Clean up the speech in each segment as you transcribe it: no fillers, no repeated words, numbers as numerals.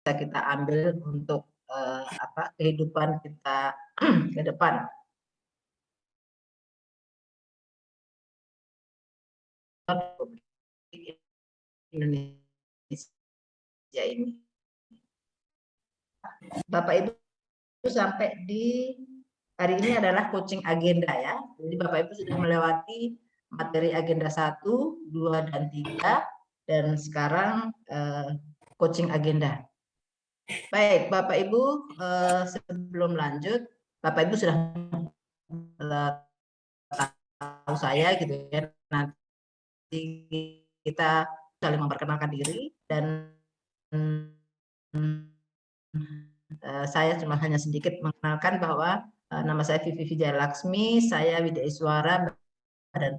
kita ambil untuk kehidupan kita ke depan. Indonesia ini. Bapak Ibu sampai di hari ini adalah coaching agenda ya. Jadi Bapak Ibu sudah melewati materi agenda 1, 2, dan 3 dan sekarang coaching agenda. Baik, Bapak Ibu, sebelum lanjut, Bapak Ibu sudah tahu saya gitu ya. Nanti kita saling memperkenalkan diri dan saya cuma hanya sedikit mengenalkan bahwa nama saya Vivi Vijaya Laksmi, saya Widya Iswara Badan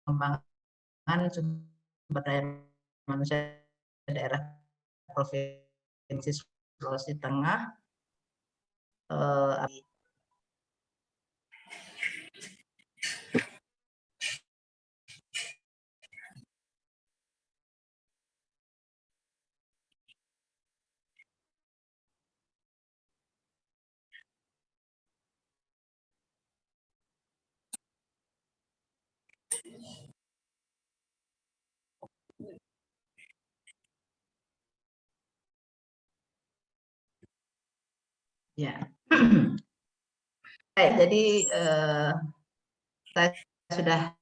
Pengembangan Sumber Daya Manusia Daerah Provinsi Sulawesi Tengah. Ya, jadi saya sudah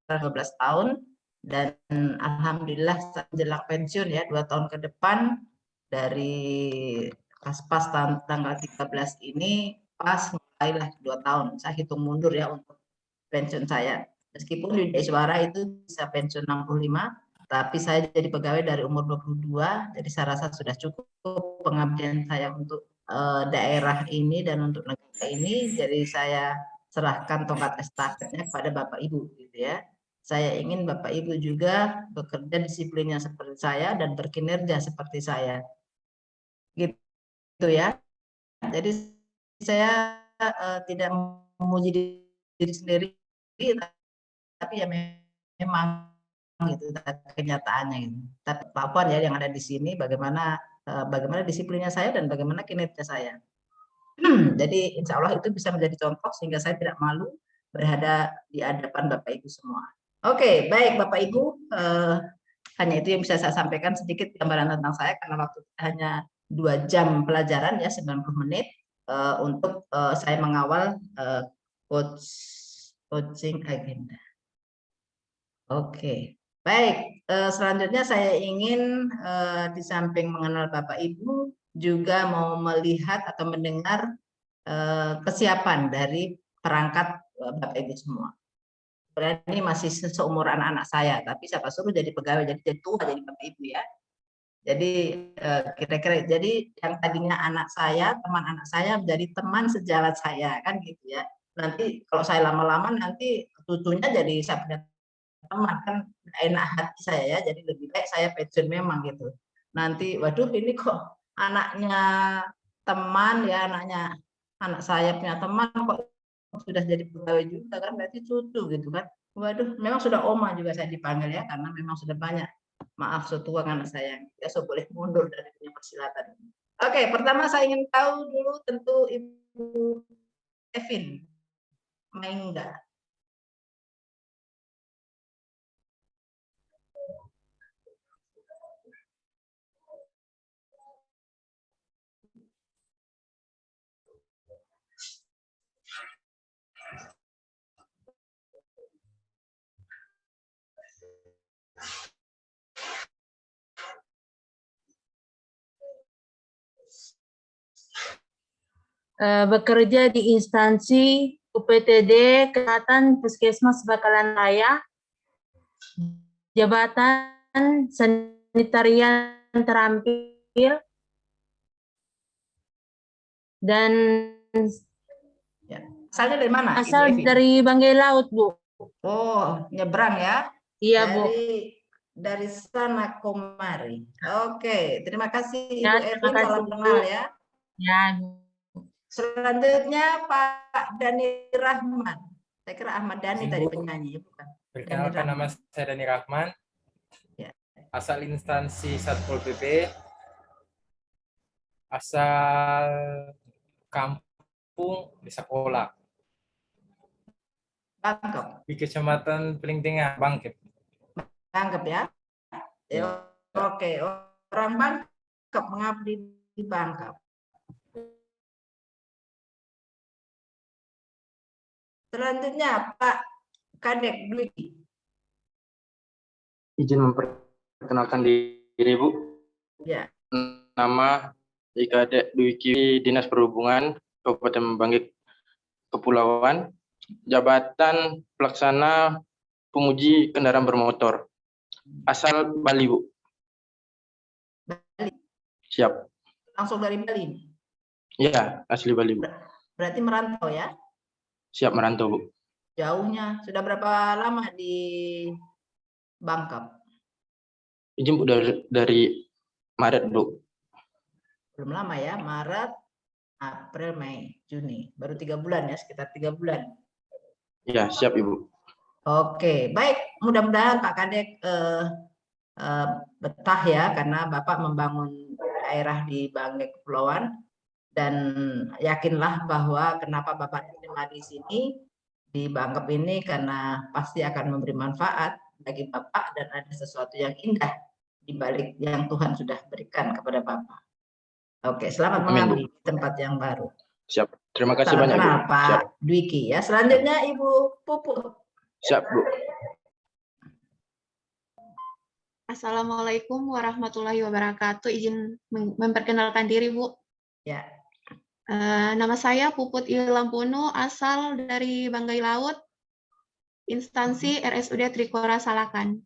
12 tahun dan alhamdulillah menjelang pensiun ya 2 tahun ke depan dari pas tanggal 13 ini pas mulailah 2 tahun saya hitung mundur ya untuk pensiun saya. Meskipun di Iswara itu bisa pensiun 65, tapi saya jadi pegawai dari umur 22, jadi saya rasa sudah cukup pengabdian saya untuk daerah ini dan untuk negara ini, jadi saya serahkan tongkat estafetnya kepada Bapak Ibu gitu ya. Saya ingin Bapak Ibu juga bekerja disiplinnya seperti saya dan berkinerja seperti saya. Gitu ya. Jadi saya tidak memuji diri sendiri, tapi ya memang gitu kenyataannya gitu. Tapi apapun ya yang ada di sini bagaimana disiplinnya saya dan bagaimana kinerja saya. Jadi insya Allah itu bisa menjadi contoh sehingga saya tidak malu berada di hadapan Bapak Ibu semua. Oke, baik Bapak Ibu, hanya itu yang bisa saya sampaikan sedikit gambaran tentang saya karena waktu hanya 2 jam pelajaran ya 90 menit untuk saya mengawal coaching agenda. Oke, baik. Selanjutnya saya ingin di samping mengenal Bapak Ibu juga mau melihat atau mendengar kesiapan dari perangkat Bapak Ibu semua. Ini masih seumur anak-anak saya, tapi siapa suruh jadi pegawai, jadi tua jadi Bapak Ibu ya. Jadi kira-kira jadi yang tadinya anak saya, teman anak saya menjadi teman sejalan saya kan gitu ya. Nanti kalau saya lama-lama nanti cucunya jadi saya punya teman kan enak hati saya ya, jadi lebih baik saya pensiun memang gitu. Nanti waduh ini kok anaknya teman ya, anak saya punya teman kok sudah jadi pegawai juga kan, berarti cucu gitu kan. Waduh, memang sudah oma juga saya dipanggil ya, karena memang sudah banyak. Maaf setua anak saya, ya so boleh mundur dari punya persilatan. Oke, pertama saya ingin tahu dulu tentu Ibu Evin, main enggak? Bekerja di instansi UPTD Kesehatan Puskesmas Bakalan Raya, jabatan sanitarian terampil, dan asalnya dari mana? Asal dari Banggai Laut, Bu. Oh, nyebrang ya? Iya, Bu. Dari sana kemari. Oke, terima kasih Ibu Ya, Evin, salam kenal ya. Ya, Bu. Selanjutnya Pak Dani Rahman. Saya kira Ahmad Dhani tadi penyanyi, bukan? Perkenalkan, nama saya Dani Rahman. Ya. Asal instansi Satpol PP. asal kampung di sekolah Bangkep. di Kecamatan Paling Tengah, Bangkep. Bangkep ya. Ya. Oke, orang Bangkep mengabdi di Bangkep. Selanjutnya Pak Kadek Dwiki. Izin memperkenalkan diri, Bu. Ya. Nama Kadek Dwiki, Dinas Perhubungan Kabupaten Bangkep Kepulauan, jabatan pelaksana penguji kendaraan bermotor. Asal Bali, Bu. Bali. Siap. Langsung dari Bali nih. Ya, asli Bali, Bu. Berarti merantau ya? Siap merantau, Bu. Jauhnya sudah berapa lama di Bangkep? Izin, Bu, dari Maret, Bu. Belum lama ya, Maret, April, Mei, Juni. Baru 3 bulan ya, sekitar 3 bulan. Ya, siap, Ibu. Oke, baik. Mudah-mudahan Pak Kadek betah ya, karena Bapak membangun daerah di Bangkep Kepulauan. Dan yakinlah bahwa kenapa Bapak diterima di sini, di Bangkep ini, karena pasti akan memberi manfaat bagi Bapak dan ada sesuatu yang indah di balik yang Tuhan sudah berikan kepada Bapak. Oke, selamat mengabdi di tempat yang baru. Siap. Terima kasih Salam banyak, Bu. kenal Pak Siap. Dwiki ya. Selanjutnya Ibu Puput. Siap, Bu. Assalamualaikum warahmatullahi wabarakatuh. Izin memperkenalkan diri, Bu. Ya. Nama saya Puput Ilampuno, asal dari Banggai Laut, instansi RSUD Trikora Salakan.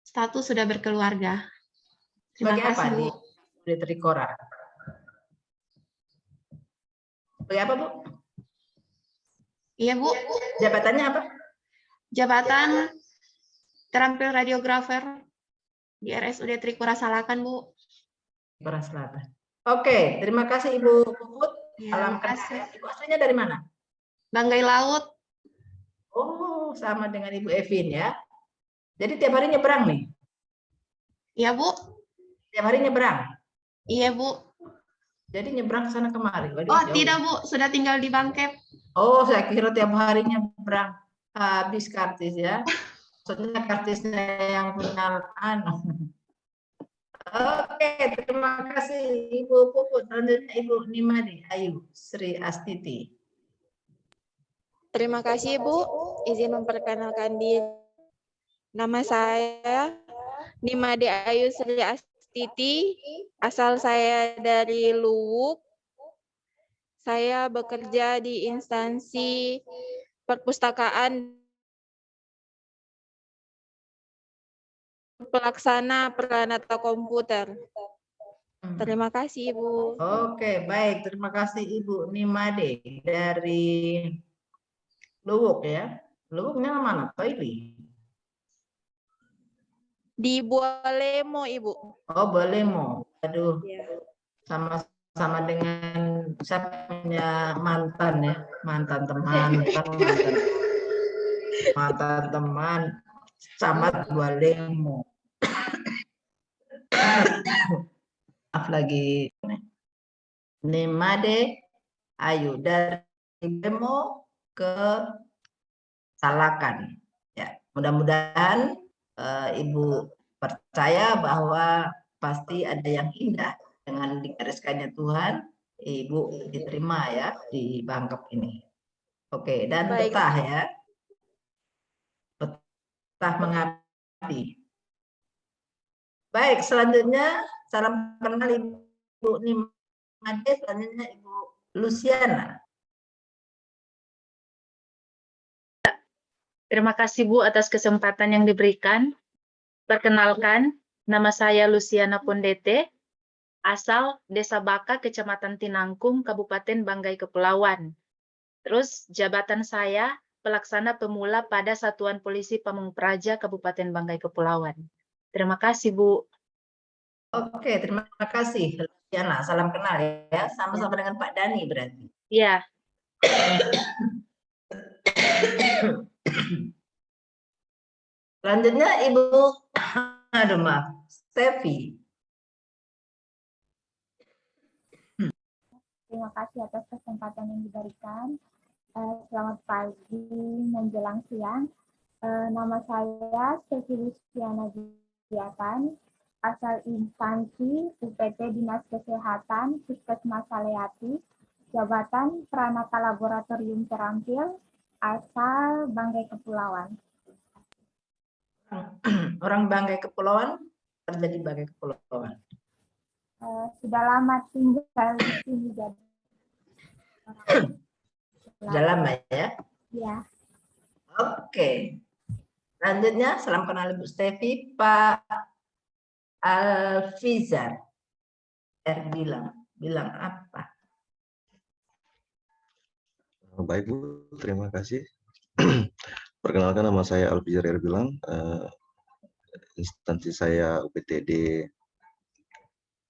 Status sudah berkeluarga. Terima Sebagai apa kasih, Bu. di Trikora? Sebagai apa, Bu? Iya, Bu. Jabatannya apa? Jabatan terampil radiografer di RSUD Trikora Salakan, Bu. Trikora Selatan. Oke, terima kasih Ibu Puput. Ya, Salam terima kenal. kasih. Ibu aslinya dari mana? Banggai Laut. Oh, sama dengan Ibu Evin ya. Jadi tiap hari nyebrang nih? Iya, Bu. Tiap hari nyebrang? Iya, Bu. Jadi nyebrang ke sana kemari? Waduh, Oh, jauh. tidak, Bu. Sudah tinggal di Bangkep. Oh, saya kira tiap hari nyebrang. Habis kartis ya. Maksudnya kartisnya yang punya anu. Oke, terima kasih Ibu Puput. Selanjutnya Ibu Nimade Ayu Sri Astiti. Terima kasih, Bu. Izin memperkenalkan diri. Nama saya Nimade Ayu Sri Astiti. Asal saya dari Luwuk. Saya bekerja di instansi perpustakaan pelaksana Pranata Komputer. Terima kasih, Bu. Oke, baik. Terima kasih Ibu Nimade dari Luwuk ya. Luwuknya mana? Toili. Di Bualemo, Ibu. Oh, Balemo. Aduh, Ya. sama dengan saya punya mantan ya, mantan teman camat Balemo. Maaf lagi. Nimade Ayu dari Balemo ke Salakan. Ya, mudah-mudahan Ibu percaya bahwa pasti ada yang indah dengan digariskannya Tuhan, Ibu diterima ya di Bangkep ini. Oke, dan Baik. betah ya. Betah mengabdi. Baik, selanjutnya salam kenal Ibu Nimade, selanjutnya Ibu Luciana. Terima kasih Bu atas kesempatan yang diberikan. Perkenalkan, nama saya Luciana Pondete, asal Desa Baka, Kecamatan Tinangkum, Kabupaten Banggai Kepulauan. Terus jabatan saya pelaksana pemula pada Satuan Polisi Pamung Praja, Kabupaten Banggai Kepulauan. Terima kasih, Bu. Oke, terima kasih Luciana. Salam kenal ya. Sama-sama dengan Pak Dani berarti. Ya, Selanjutnya Ibu, aduh maaf, Stevi. Terima kasih atas kesempatan yang diberikan. Selamat pagi menjelang siang. Nama saya Stefi Luciana Diatan, asal instansi UPT Dinas Kesehatan Puskesmas Saleati, jabatan Pranata Laboratorium Terampil, asal Banggai Kepulauan. Orang Banggai Kepulauan, kerja di Banggai Kepulauan. Sudah lama tinggal di sini, jadi Sudah lama ya? ya. Oke. Selanjutnya, salam kenal Ibu Stefi, Pak Alfizar. Bilang apa? Baik Bu, terima kasih. Perkenalkan, nama saya Alfizar Erbilang, instansi saya UPTD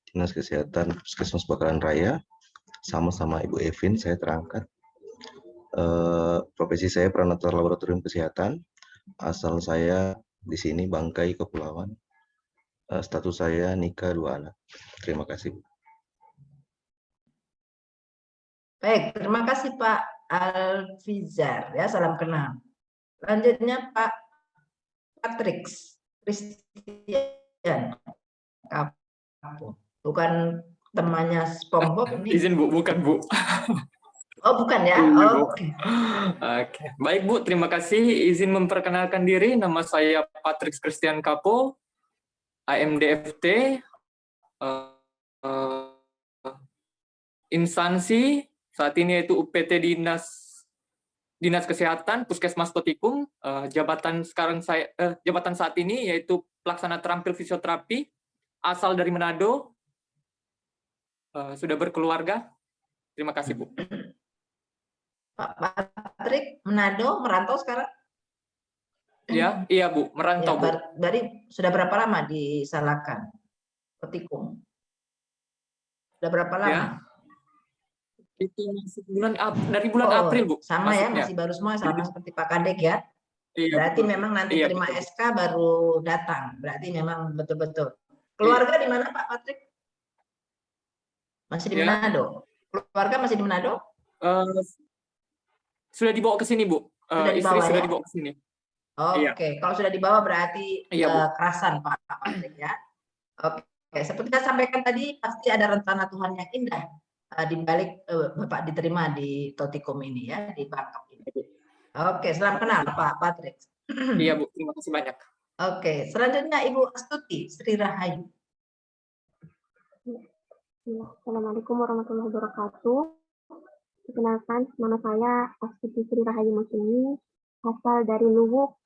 Dinas Kesehatan Puskesmas Bakaran Raya, sama-sama Ibu Evin, saya terangkat. Profesi saya Pranata Laboratorium Kesehatan, asal saya di sini Bangkai Kepulauan, status saya nikah 2 anak. Terima kasih. Baik, terima kasih Pak Alfizar, ya, salam kenal. Selanjutnya Pak Patrick Christian, bukan temannya SpongeBob ini. Izin Bu, bukan Bu. Oh, bukan ya? Iya, Bu. Oke. Oke, baik Bu, terima kasih. Izin memperkenalkan diri, nama saya Patrick Christian Kapo, AMDFT, instansi saat ini yaitu UPT Dinas Kesehatan Puskesmas Totikum. Jabatan saat ini yaitu pelaksana terampil fisioterapi, asal dari Manado, sudah berkeluarga. Terima kasih Bu. Pak Patrick, Manado, merantau sekarang? Ya, iya Bu, merantau Bu. Berarti sudah berapa lama di Salakan, Totikum? Sudah berapa lama? Ya. Itu dari bulan April Bu. Sama ya, maksudnya. masih baru semua, sama seperti Pak Kadek ya. Iya, Berarti betul. memang nanti Iya, terima betul. SK baru datang. Berarti memang betul-betul. Keluarga di mana Pak Patrick? Masih di Ya. Manado? Keluarga masih di Manado? Sudah dibawa ke sini Bu. Sudah Istri dibawa, sudah ya? dibawa ke sini. Oke, kalau sudah dibawa berarti Iya, Bu. kerasan Pak Patrick ya. Oke, seperti saya sampaikan tadi, pasti ada rencana Tuhan yang indah di balik Bapak diterima di Totikum ini ya, di Bangkok ini. Oke, selamat kenal Pak Patrick. Iya Bu, terima kasih banyak. Oke, selanjutnya Ibu Astuti Sri Rahayu. Assalamualaikum warahmatullahi wabarakatuh. Perkenalkan, nama saya Astuti Sri Rahayu Masini, asal dari Luwuk,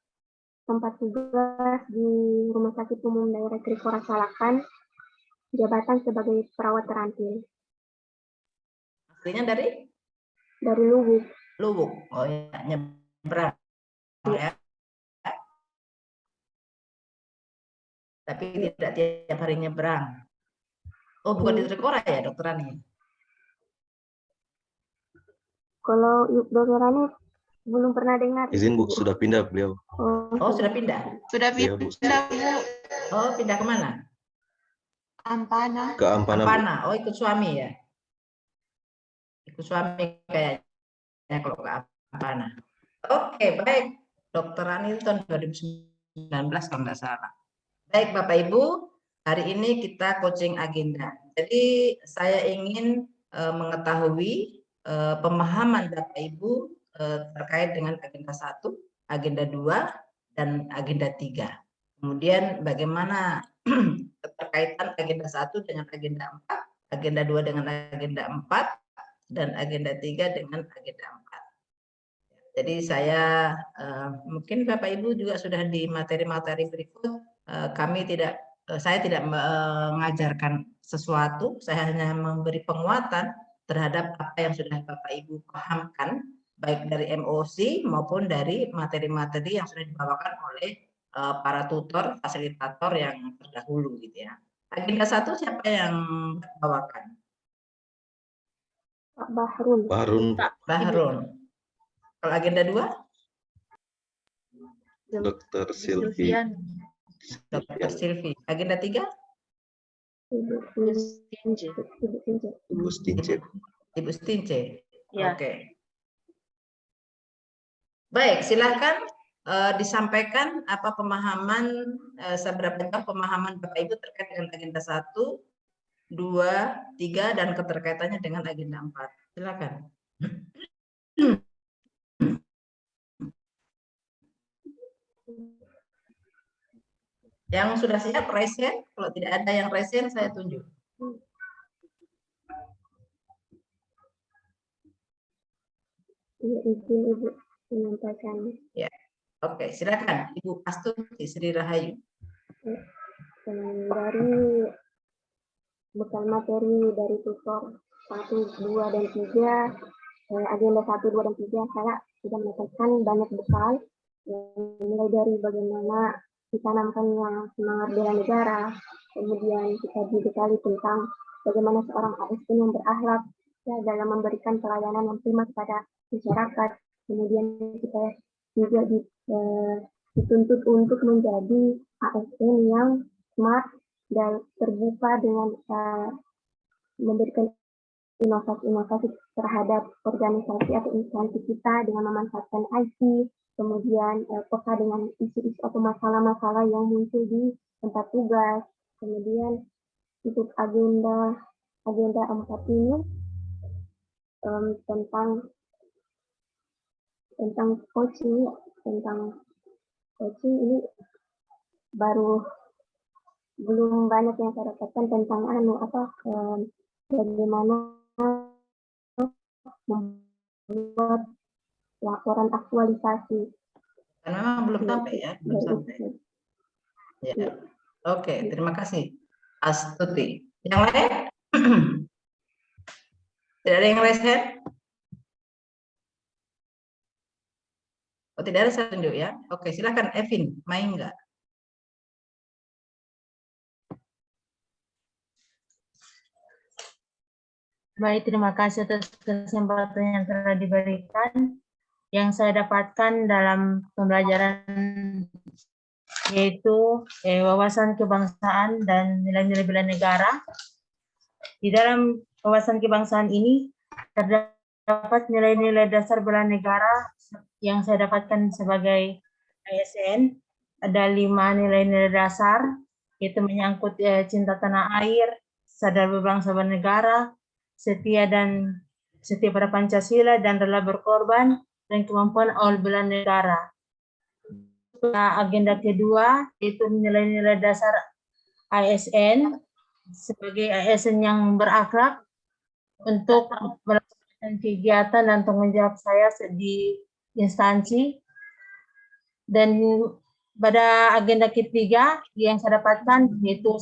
tempat tugas di Rumah Sakit Umum Daerah Trikora Salakan, jabatan sebagai perawat terampil. Aslinya dari? Dari Luwuk. Luwuk. Oh ya, nyebrang ya. Tapi tidak tiap hari nyebrang. Oh, bukan di Trikora ya, Dokter Rani? Kalau Dokter Rani belum pernah dengar. Izin Bu, sudah pindah beliau. Oh, sudah pindah? Sudah Iya, Bu. pindah, Bu. Oh, pindah kemana? Ampana. Ke Ampana, Bu. Ampana. Oh, ikut suami ya? Ikut suami kayaknya kalau ke Ampana. Oke, baik. Dokter Rani itu tahun 2019 kalau nggak salah. Baik, Bapak Ibu, hari ini kita coaching agenda. Jadi saya ingin mengetahui pemahaman Bapak Ibu terkait dengan agenda 1, agenda 2, dan agenda 3. Kemudian bagaimana keterkaitan agenda 1 dengan agenda 4, agenda 2 dengan agenda 4, dan agenda 3 dengan agenda 4. Jadi saya mungkin Bapak Ibu juga sudah di materi-materi berikut, saya tidak mengajarkan sesuatu, saya hanya memberi penguatan terhadap apa yang sudah Bapak Ibu pahamkan, baik dari MOC maupun dari materi-materi yang sudah dibawakan oleh para tutor, fasilitator yang terdahulu gitu ya. Agenda 1 siapa yang bawakan? Pak Bahrun. Bahrun. Kalau agenda 2? Dokter Silvi. Dokter Silvi. Agenda 3? Ibu Sinje. Ibu Stinje. Ibu Stince. Ya. Oke. Baik, silakan disampaikan apa pemahaman, seberapa jauh pemahaman Bapak Ibu terkait dengan agenda 1, 2, 3, dan keterkaitannya dengan agenda 4. Silakan. Yang sudah siap raise hand, kalau tidak ada yang raise hand saya tunjuk. Izin Ibu menyampaikan. Ya. Oke, silakan Ibu Astuti Sri Rahayu. Dari bekal materi dari tutor 1, 2, dan 3, agenda 1, 2, dan 3, saya sudah mendapatkan banyak bekal, mulai dari bagaimana ditanamkannya semangat bela negara, kemudian kita dibekali tentang bagaimana seorang ASN yang berakhlak ya, dalam memberikan pelayanan yang prima kepada masyarakat, kemudian kita juga dituntut untuk menjadi ASN yang smart dan terbuka dengan memberikan inovasi-inovasi terhadap organisasi atau instansi kita dengan memanfaatkan IT, kemudian peka dengan isu-isu atau masalah-masalah yang muncul di tempat tugas. Kemudian untuk agenda 4 ini tentang coaching ini baru belum banyak yang saya dapatkan tentang bagaimana membuat laporan aktualisasi. Karena memang belum sampai ya, belum sampai. Ya. Oke, terima kasih Astuti. Yang lain? Tidak ada yang raise hand? Oh, tidak ada, saya tunjuk ya. Oke, silakan Evin, main nggak? Baik, terima kasih atas kesempatan yang telah diberikan. Yang saya dapatkan dalam pembelajaran yaitu wawasan kebangsaan dan nilai-nilai bela negara. Di dalam wawasan kebangsaan ini terdapat nilai-nilai dasar bela negara yang saya dapatkan sebagai ASN. Ada 5 nilai-nilai dasar, yaitu menyangkut cinta tanah air, sadar berbangsa bernegara, setia pada Pancasila dan rela berkorban, dan kemampuan awal bela negara. Agenda kedua yaitu nilai-nilai dasar ASN sebagai ASN yang berakhlak untuk melakukan kegiatan dan tanggung jawab saya di instansi. Dan pada agenda ketiga yang saya dapatkan yaitu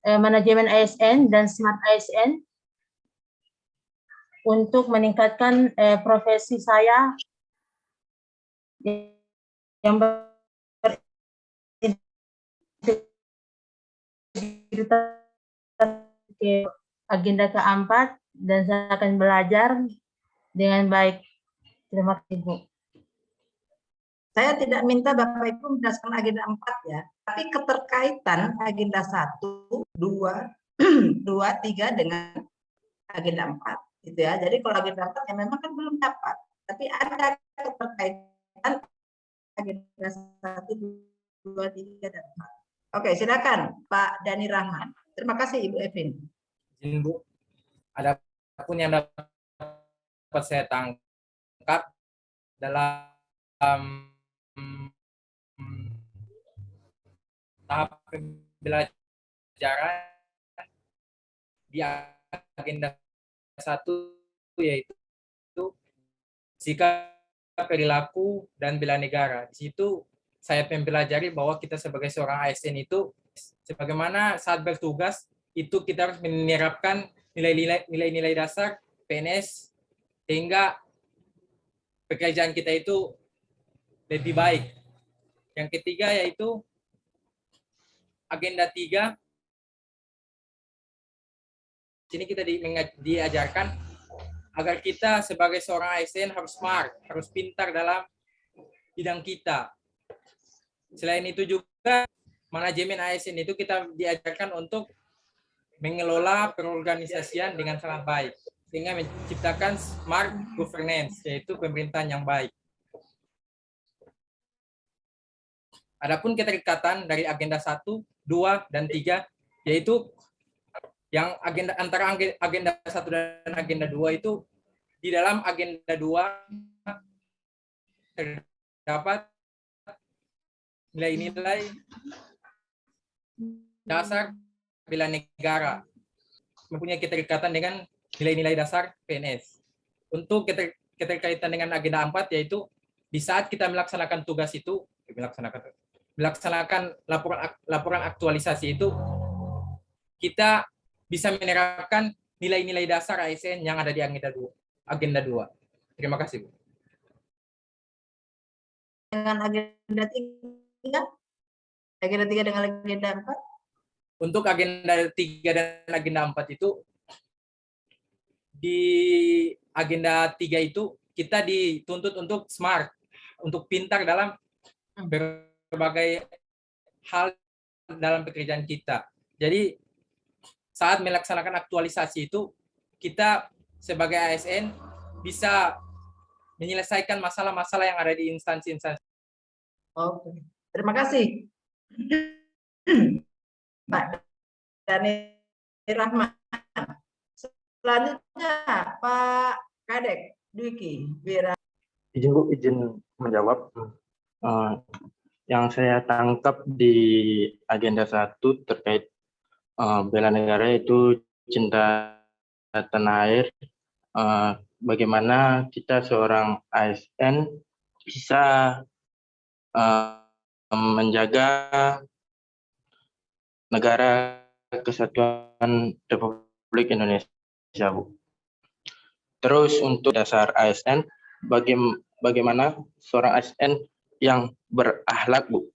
manajemen ASN dan smart ASN untuk meningkatkan profesi saya yang ke agenda keempat, dan saya akan belajar dengan baik. Terima kasih, Bu. Saya tidak minta Bapak Ibu menjelaskan agenda 4 ya, tapi keterkaitan agenda 1, 2, 3 dengan agenda 4 gitu ya. Jadi kalau agenda 4 ya memang kan belum dapat, tapi ada keterkaitan agenda 1, 2, 3, dan 4. Oke, silakan Pak Dani Rahman. Terima kasih Ibu Evin. Izin Bu, ada pun yang dapat saya tangkap dalam tahap pembelajaran di agenda 1 yaitu sikap, perilaku, dan bela negara. Di situ saya mempelajari bahwa kita sebagai seorang ASN itu sebagaimana saat bertugas itu kita harus menerapkan nilai-nilai dasar PNS sehingga pekerjaan kita itu lebih baik. Yang ketiga yaitu agenda 3. Sini kita diajarkan agar kita sebagai seorang ASN harus smart, harus pintar dalam bidang kita. Selain itu juga manajemen ASN itu kita diajarkan untuk mengelola perorganisasian dengan sangat baik. sehingga menciptakan smart governance, yaitu pemerintahan yang baik. Adapun keterikatan dari agenda 1, 2, dan 3, yaitu yang agenda antara agenda 1 dan agenda 2 itu, di dalam agenda 2 terdapat nilai-nilai dasar bela negara, mempunyai keterikatan dengan nilai-nilai dasar PNS. Untuk keterkaitan dengan agenda 4, yaitu di saat kita melaksanakan tugas itu, melaksanakan laporan aktualisasi itu, kita bisa menerapkan nilai-nilai dasar ASN yang ada di agenda 2. Terima kasih, Bu. Dengan agenda 3? Agenda 3 dengan agenda 4? Untuk agenda 3 dan agenda 4 itu, di agenda 3 itu kita dituntut untuk smart, untuk pintar dalam berbagai hal dalam pekerjaan kita. Jadi saat melaksanakan aktualisasi itu, kita sebagai ASN bisa menyelesaikan masalah-masalah yang ada di instansi-instansi. Oke, terima kasih. Pak Dani Rahman. Selanjutnya Pak Kadek Dwiki Wira. Izin Bu, izin menjawab. Yang saya tangkap di agenda 1 terkait bela negara itu cinta tanah air. Bagaimana kita seorang ASN bisa menjaga negara kesatuan Republik Indonesia, Bu. Terus untuk dasar ASN, bagaimana seorang ASN yang berakhlak, Bu.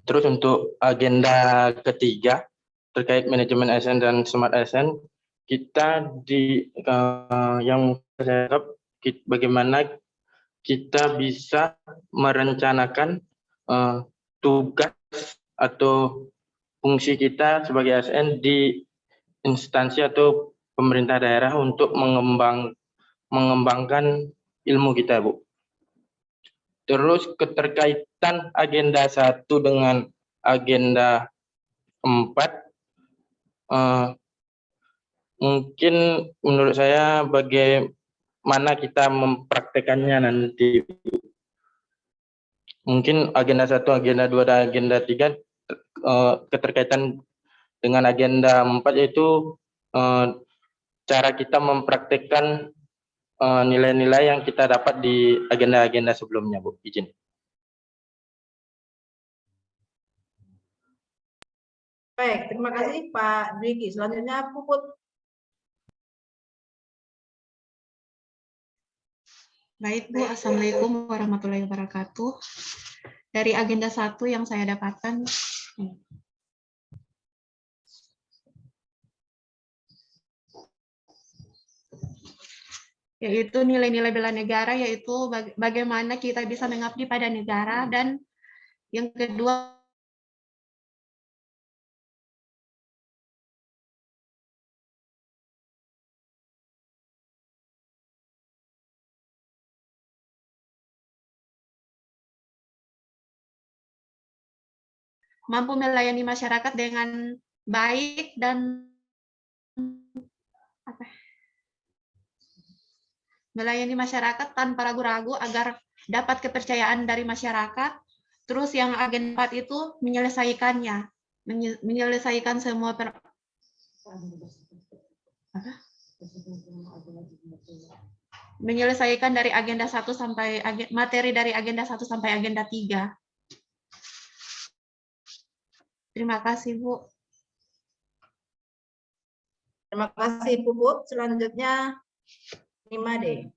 Terus untuk agenda ketiga terkait manajemen ASN dan smart ASN, kita yang saya anggap bagaimana kita bisa merencanakan tugas atau fungsi kita sebagai ASN di instansi atau pemerintah daerah untuk mengembangkan ilmu kita, Bu. Terus keterkaitan agenda 1 dengan agenda 4, mungkin menurut saya bagaimana kita mempraktekannya nanti. Mungkin agenda 1, agenda 2, dan agenda 3 keterkaitan dengan agenda 4 yaitu cara kita mempraktekkan nilai-nilai yang kita dapat di agenda-agenda sebelumnya, Bu. Izin. Baik, terima kasih Pak Dwiki. Selanjutnya Puput. Baik Bu, Assalamualaikum warahmatullahi wabarakatuh. Dari agenda 1 yang saya dapatkan, yaitu nilai-nilai bela negara, yaitu bagaimana kita bisa mengabdi pada negara, dan yang kedua mampu melayani masyarakat dengan baik dan melayani masyarakat tanpa ragu-ragu agar dapat kepercayaan dari masyarakat. Terus yang agenda 4 itu menyelesaikannya, menyelesaikan semua menyelesaikan dari agenda 1 sampai materi dari agenda 1 sampai agenda 3. Terima kasih, Bu. Terima kasih Puput. Selanjutnya Nimade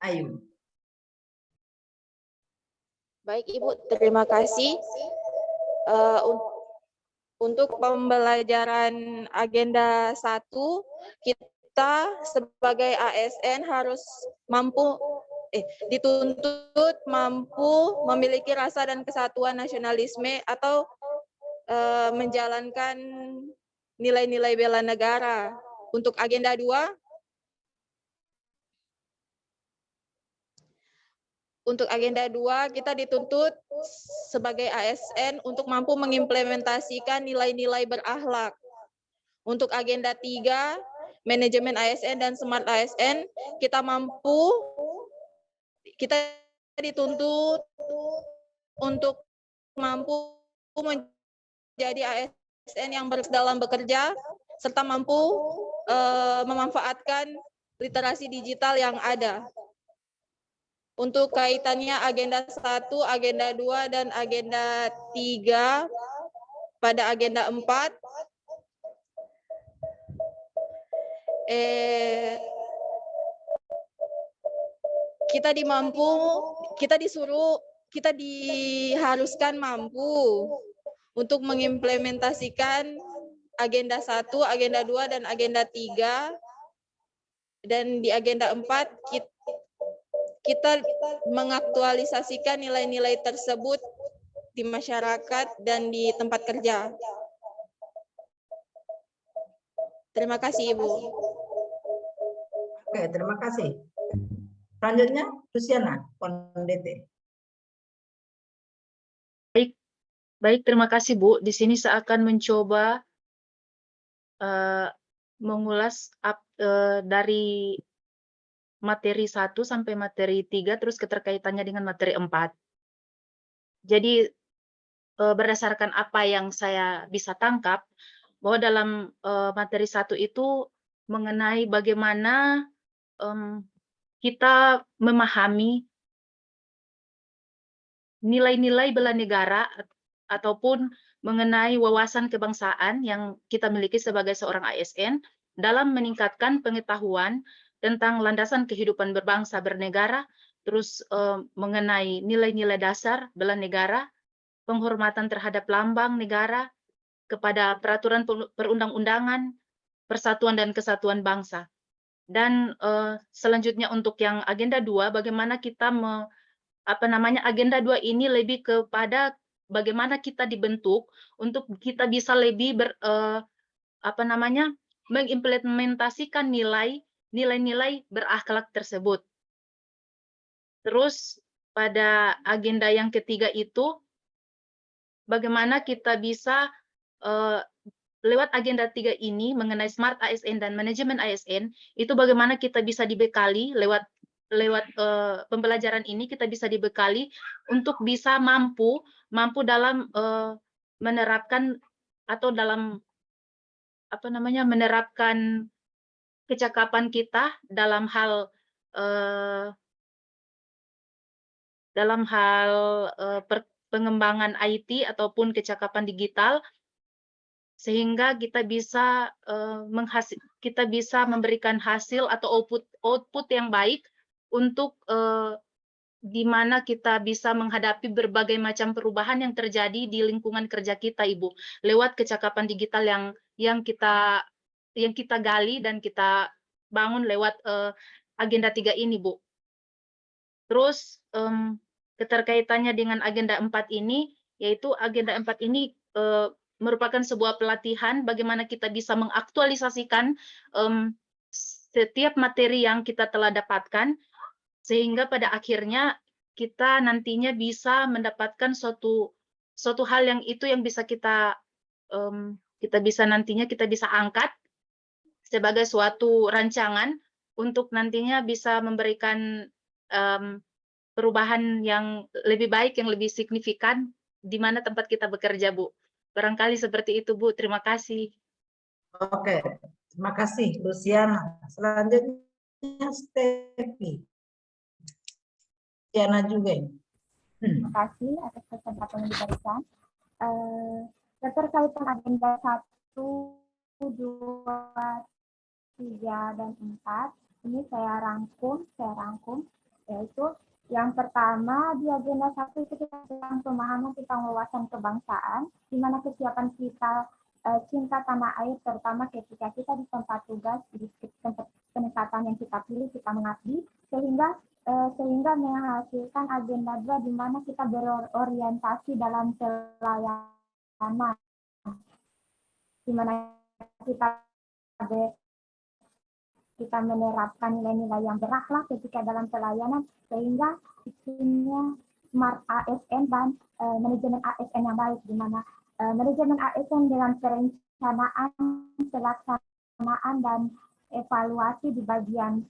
Ayu. Baik Ibu, terima kasih. Untuk pembelajaran agenda 1, kita sebagai ASN harus dituntut mampu memiliki rasa dan kesatuan nasionalisme atau menjalankan nilai-nilai bela negara. Untuk agenda 2, kita dituntut sebagai ASN untuk mampu mengimplementasikan nilai-nilai berakhlak. Untuk agenda 3, manajemen ASN dan smart ASN, kita dituntut untuk mampu menjadi ASN yang dalam bekerja, serta mampu memanfaatkan literasi digital yang ada. Untuk kaitannya agenda 1, agenda 2, dan agenda 3, pada agenda 4, kita diharuskan mampu untuk mengimplementasikan agenda 1, agenda 2, dan agenda 3, dan di agenda 4 kita mengaktualisasikan nilai-nilai tersebut di masyarakat dan di tempat kerja. Terima kasih, Ibu. Oke, terima kasih. Selanjutnya, Luciana Pondete. Baik, terima kasih Bu. Di sini saya akan mencoba mengulas dari materi 1 sampai materi 3, terus keterkaitannya dengan materi 4. Jadi berdasarkan apa yang saya bisa tangkap, bahwa dalam materi 1 itu mengenai bagaimana kita memahami nilai-nilai bela negara ataupun mengenai wawasan kebangsaan yang kita miliki sebagai seorang ASN dalam meningkatkan pengetahuan tentang landasan kehidupan berbangsa bernegara, terus mengenai nilai-nilai dasar bela negara, penghormatan terhadap lambang negara, kepada peraturan perundang-undangan, persatuan dan kesatuan bangsa. Dan selanjutnya untuk yang agenda 2, bagaimana kita agenda 2 ini lebih kepada bagaimana kita dibentuk untuk kita bisa lebih mengimplementasikan nilai-nilai berakhlak tersebut. Terus pada agenda yang ketiga itu bagaimana kita bisa lewat agenda 3 ini mengenai smart ASN dan manajemen ASN, itu bagaimana kita bisa dibekali lewat pembelajaran ini, kita bisa dibekali untuk bisa mampu dalam menerapkan atau dalam menerapkan kecakapan kita dalam hal pengembangan IT ataupun kecakapan digital, sehingga kita bisa memberikan hasil atau output yang baik untuk di mana kita bisa menghadapi berbagai macam perubahan yang terjadi di lingkungan kerja kita, Ibu, lewat kecakapan digital yang kita gali dan kita bangun lewat agenda 3 ini, Bu. Terus keterkaitannya dengan agenda 4 ini, yaitu agenda 4 ini merupakan sebuah pelatihan bagaimana kita bisa mengaktualisasikan setiap materi yang kita telah dapatkan, sehingga pada akhirnya kita nantinya bisa mendapatkan suatu hal yang bisa kita bisa angkat sebagai suatu rancangan untuk nantinya bisa memberikan perubahan yang lebih baik, yang lebih signifikan di mana tempat kita bekerja, Bu. Barangkali seperti itu, Bu. Terima kasih. Oke, terima kasih Luciana. Selanjutnya Stefi. Luciana juga ini. Terima kasih atas kesempatan yang diberikan. Keterkaitan agenda 1, 2, 3, dan 4, ini saya rangkum, yaitu yang pertama di agenda 1 itu kita tentang pemahaman tentang wawasan kebangsaan, di mana kesiapan kita cinta tanah air, terutama ketika kita di tempat tugas, di tempat penempatan yang kita pilih, kita mengabdi, sehingga menghasilkan agenda 2 di mana kita berorientasi dalam pelayanan, di mana kita kita menerapkan nilai-nilai yang berakhlak ketika dalam pelayanan, sehingga isinya smart ASN dan manajemen ASN yang baik, di mana manajemen ASN dengan perencanaan, pelaksanaan, dan evaluasi di bagian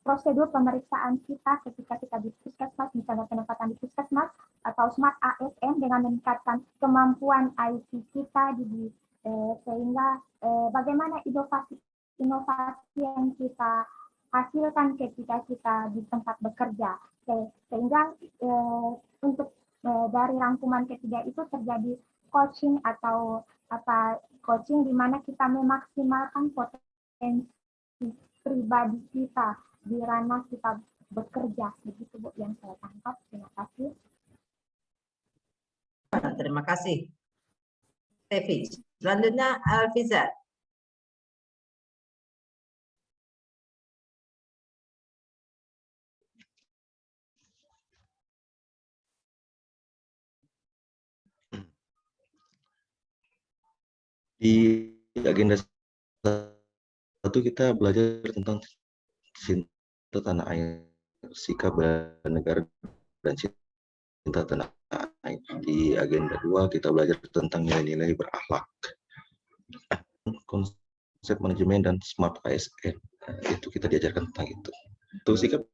prosedur pemeriksaan kita ketika kita di puskesmas, misalnya penempatan di puskesmas atau smart ASN dengan meningkatkan kemampuan IT kita sehingga bagaimana inovasi yang kita hasilkan ketika kita di tempat bekerja, sehingga untuk dari rangkuman ketiga itu terjadi coaching atau coaching di mana kita memaksimalkan potensi pribadi kita di ranah kita bekerja. Begitu Bu yang saya tangkap. Terima kasih. Terima kasih, Tevi. Selanjutnya Alfiza. Di agenda 1 kita belajar tentang cinta tanah air, sikap bernegara dan cinta tanah air. Di agenda 2 kita belajar tentang nilai-nilai berakhlak, konsep manajemen dan smart ASN. Itu kita diajarkan tentang itu. Itu sikap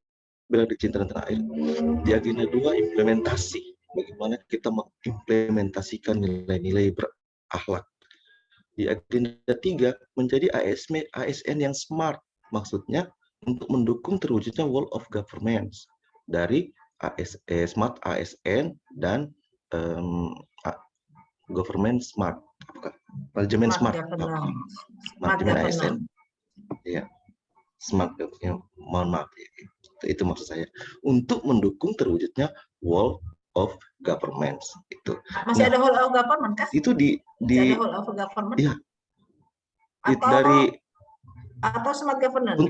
bela cinta tanah air. Di agenda 2 implementasi, bagaimana kita mengimplementasikan nilai-nilai berakhlak. Di agenda 3 menjadi ASN yang smart, maksudnya untuk mendukung terwujudnya world of governance dari smart ASN dan government smart, manajemen smart, manajemen ASN, ya, smart, ya, mohon maaf, itu maksud saya, untuk mendukung terwujudnya world of government itu. Masih ada whole of government kan? Itu Masih ada whole of government. Iya. Atau smart governance.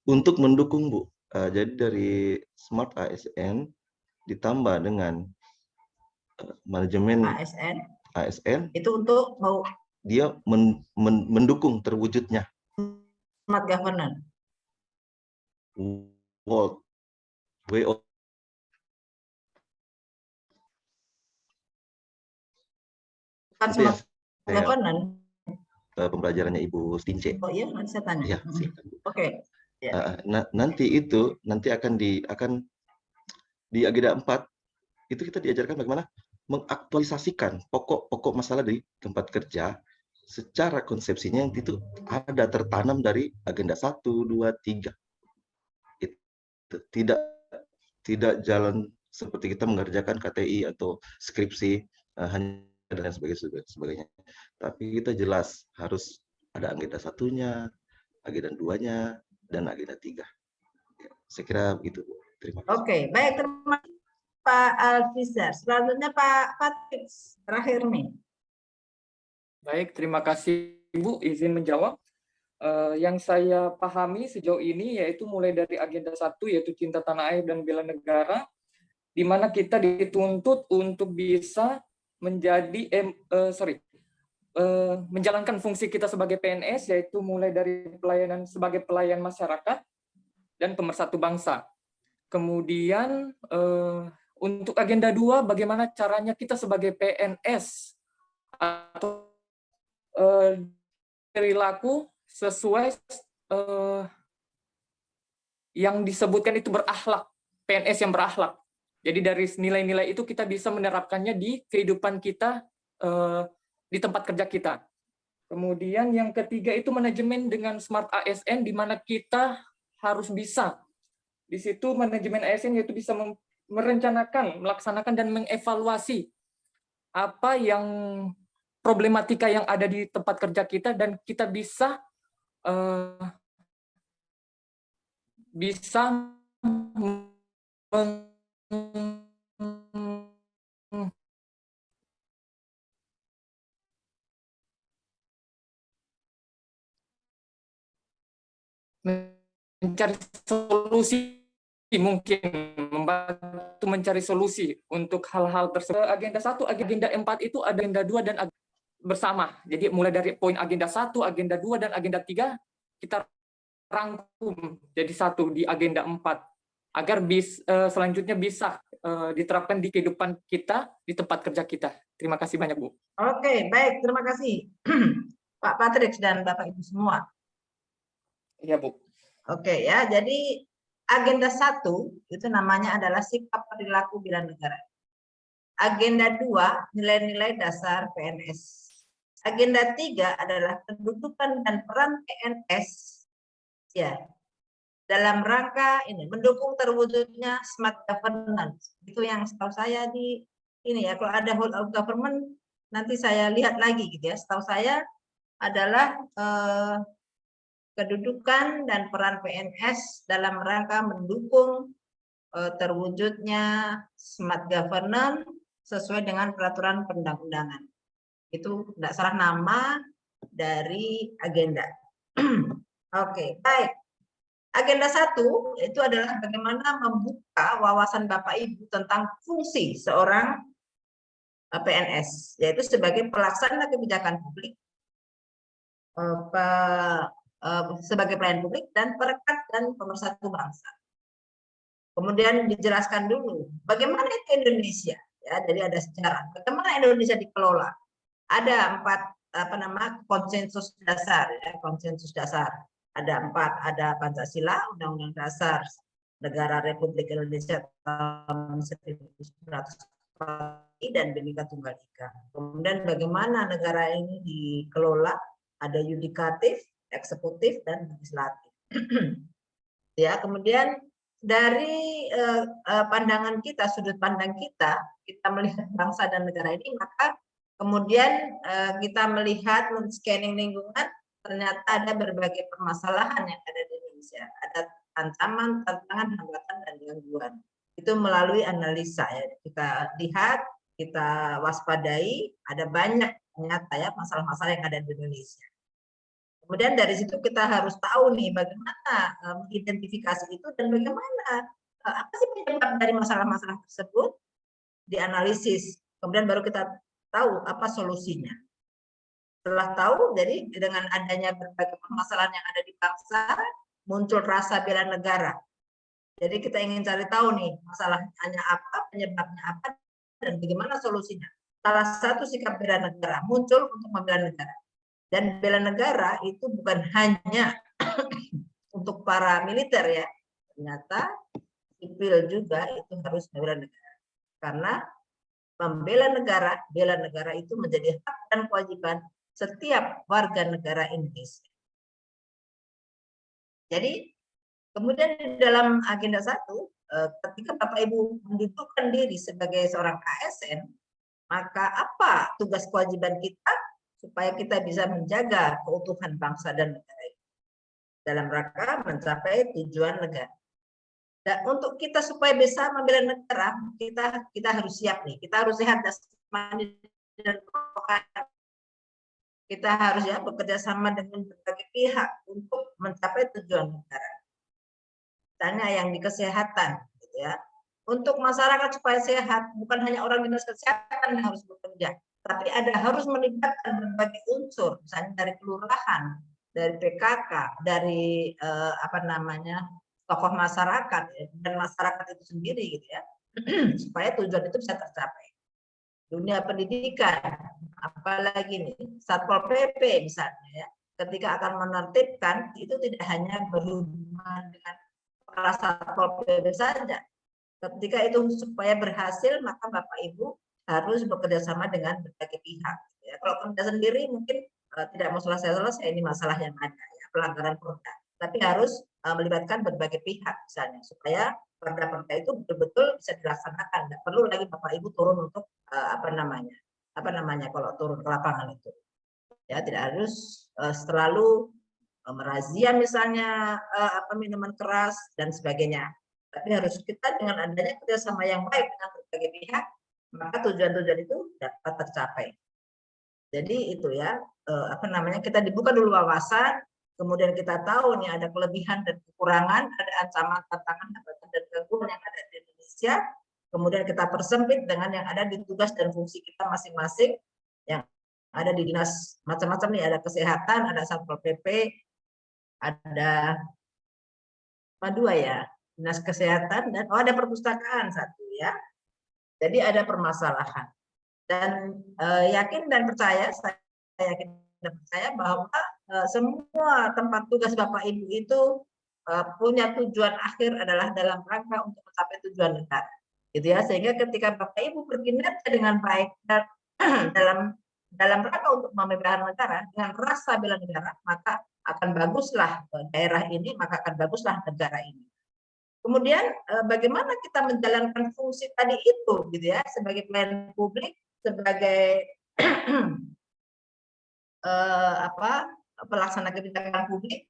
Untuk mendukung Bu. Jadi dari smart ASN ditambah dengan manajemen ASN itu untuk mau dia mendukung terwujudnya smart governance. World way of Smart governance. Pembelajarannya Ibu Stince. Oh iya, nanti saya tanya. Ya, Oke. Ya. Nanti akan di agenda 4 itu kita diajarkan bagaimana mengaktualisasikan pokok masalah di tempat kerja secara konsepsinya yang itu ada tertanam dari agenda 1, 2, 3. Itu tidak jalan seperti kita mengerjakan KTI atau skripsi hanya dan sebagainya. Tapi kita jelas harus ada agenda 1-nya, agenda 2-nya, dan agenda 3. Ya, saya kira begitu. Terima kasih. Oke, baik, terima kasih Pak Alfizar. Selanjutnya Pak Patrick, terakhir nih. Baik, terima kasih Ibu, izin menjawab. Yang saya pahami sejauh ini yaitu mulai dari agenda 1 yaitu cinta tanah air dan bela negara, di mana kita dituntut untuk bisa menjalankan fungsi kita sebagai PNS, yaitu mulai dari pelayanan sebagai pelayan masyarakat dan pemersatu bangsa. Kemudian untuk agenda 2, bagaimana caranya kita sebagai PNS atau perilaku sesuai yang disebutkan itu berakhlak, PNS yang berakhlak. Jadi dari nilai-nilai itu kita bisa menerapkannya di kehidupan kita, di tempat kerja kita. Kemudian yang ketiga itu manajemen dengan smart ASN, di mana kita harus bisa. Di situ manajemen ASN yaitu bisa merencanakan, melaksanakan, dan mengevaluasi apa yang problematika yang ada di tempat kerja kita, dan kita bisa mencari solusi, mungkin membantu mencari solusi untuk hal-hal tersebut. Agenda 1, agenda 4 itu agenda 2 dan bersama. Jadi mulai dari poin agenda 1, agenda 2, dan agenda 3 kita rangkum jadi satu di agenda 4 agar selanjutnya bisa diterapkan di kehidupan kita, di tempat kerja kita. Terima kasih banyak, Bu. Oke, baik, terima kasih Pak Patrick dan Bapak Ibu semua. Iya, Bu. Oke ya, jadi agenda 1 itu namanya adalah sikap perilaku bela negara. Agenda 2 nilai-nilai dasar PNS. Agenda 3 adalah kedudukan dan peran PNS ya dalam rangka ini mendukung terwujudnya smart governance. Itu yang setahu saya di ini ya, kalau ada whole of government nanti saya lihat lagi gitu ya. Setahu saya adalah kedudukan dan peran PNS dalam rangka mendukung terwujudnya smart governance sesuai dengan peraturan perundang-undangan. Itu tidak salah nama dari agenda. Oke, baik. Agenda 1 itu adalah bagaimana membuka wawasan Bapak Ibu tentang fungsi seorang PNS, yaitu sebagai pelaksana kebijakan publik, sebagai pelayan publik dan perekat dan pemersatu bangsa. Kemudian dijelaskan dulu bagaimana itu Indonesia, ya. Jadi ada sejarah bagaimana Indonesia dikelola. Ada 4 konsensus dasar, ya, konsensus dasar. Ada 4, ada Pancasila, Undang-Undang Dasar Negara Republik Indonesia tahun 1945 dan Bhinneka Tunggal Ika. Kemudian bagaimana negara ini dikelola, ada yudikatif, eksekutif dan legislatif. Ya, kemudian dari pandangan kita, sudut pandang kita melihat bangsa dan negara ini, maka kemudian kita melihat men-scanning lingkungan, ternyata ada berbagai permasalahan yang ada di Indonesia, ada ancaman, tantangan, hambatan, dan gangguan. Itu melalui analisa ya, kita lihat, kita waspadai, ada banyak ternyata ya masalah-masalah yang ada di Indonesia. Kemudian dari situ kita harus tahu nih bagaimana mengidentifikasi itu dan bagaimana apa sih penyebab dari masalah-masalah tersebut, dianalisis. Kemudian baru kita tahu apa solusinya. Setelah tahu, jadi dengan adanya berbagai permasalahan yang ada di bangsa, muncul rasa bela negara. Jadi kita ingin cari tahu nih masalahnya apa, penyebabnya apa, dan bagaimana solusinya. Salah satu sikap bela negara muncul untuk membela negara. Dan bela negara itu bukan hanya untuk para militer ya, ternyata sipil juga itu harus membela negara. Karena membela negara, bela negara itu menjadi hak dan kewajiban setiap warga negara Indonesia. Jadi kemudian di dalam agenda 1, ketika Bapak Ibu mendudukkan diri sebagai seorang ASN, maka apa tugas kewajiban kita supaya kita bisa menjaga keutuhan bangsa dan negara ini dalam rangka mencapai tujuan negara. Dan untuk kita supaya bisa membela negara, kita harus siap nih, kita harus sehat jasmani dan rohani. Kita harus ya bekerja sama dengan berbagai pihak untuk mencapai tujuan negara. Misalnya yang di kesehatan, gitu ya. Untuk masyarakat supaya sehat, bukan hanya orang dinas kesehatan yang harus bekerja, tapi harus melibatkan berbagai unsur, misalnya dari kelurahan, dari PKK, dari tokoh masyarakat dan masyarakat itu sendiri, gitu ya, supaya tujuan itu bisa tercapai. Dunia pendidikan, apalagi nih Satpol PP misalnya ya, ketika akan menertibkan itu tidak hanya berhubungan dengan kepala Satpol PP saja. Ketika itu supaya berhasil, maka Bapak Ibu harus bekerja sama dengan berbagai pihak. Ya, kalau kerja sendiri mungkin tidak mau selesai ini masalah yang ada ya, pelanggaran perda. Tapi harus melibatkan berbagai pihak misalnya supaya perda-perda itu betul-betul bisa dilaksanakan. Tidak perlu lagi Bapak Ibu turun untuk kalau turun ke lapangan itu. Ya, tidak harus selalu merazia misalnya minuman keras dan sebagainya. Tapi harus kita dengan adanya kerjasama yang baik dengan berbagai pihak, maka tujuan-tujuan itu dapat tercapai. Jadi itu ya, kita dibuka dulu wawasan, kemudian kita tahu nih ada kelebihan dan kekurangan, ada ancaman, tantangan, hambatan dan gangguan yang ada di Indonesia. Kemudian kita persempit dengan yang ada di tugas dan fungsi kita masing-masing, yang ada di dinas macam-macam nih, ada kesehatan, ada Satpol PP, ada dua ya, dinas kesehatan dan ada perpustakaan satu ya. Jadi ada permasalahan dan yakin dan percaya, saya yakin dan percaya bahwa semua tempat tugas Bapak Ibu itu punya tujuan akhir adalah dalam rangka untuk mencapai tujuan negara, gitu ya. Sehingga ketika Bapak Ibu berkinerja dengan baik dan dalam rangka untuk memelihara negara dengan rasa bela negara, maka akan baguslah daerah ini, maka akan baguslah negara ini. Kemudian bagaimana kita menjalankan fungsi tadi itu, gitu ya, sebagai pelayan publik, sebagai pelaksana kebijakan publik,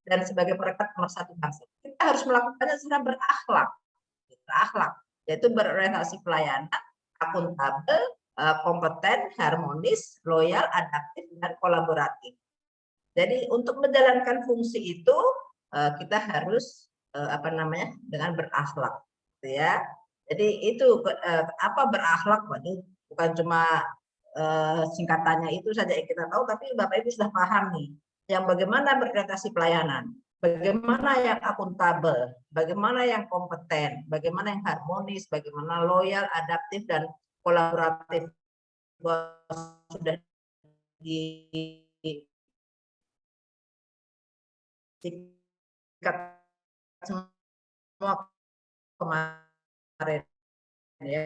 dan sebagai perekat pemersatu bangsa. Kita harus melakukannya secara berakhlak, yaitu berorientasi pelayanan, akuntabel, kompeten, harmonis, loyal, adaptif, dan kolaboratif. Jadi untuk menjalankan fungsi itu kita harus dengan berakhlak, gitu ya. Jadi itu apa berakhlak? Waduh, bukan cuma singkatannya itu saja yang kita tahu, tapi Bapak Ibu sudah paham nih. Yang bagaimana berorientasi pelayanan, bagaimana yang akuntabel, bagaimana yang kompeten, bagaimana yang harmonis, bagaimana loyal, adaptif, dan kolaboratif. Sudah disingkat semua kemarin ya.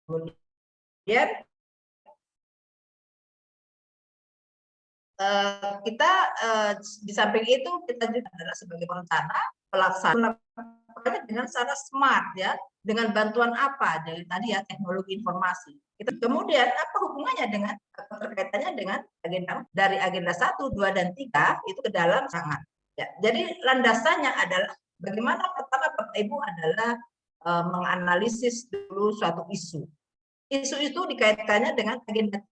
Kemudian kita di samping itu kita juga adalah sebagai perencana pelaksana dengan cara smart ya, dengan bantuan apa dari tadi ya, teknologi informasi. Kemudian apa hubungannya dengan terkaitannya dengan agenda dari agenda 1, 2, dan 3 itu ke dalam sangat. Ya, jadi landasannya adalah bagaimana pertama Bapak Ibu adalah menganalisis dulu suatu isu. Isu itu dikaitkannya dengan agenda 3,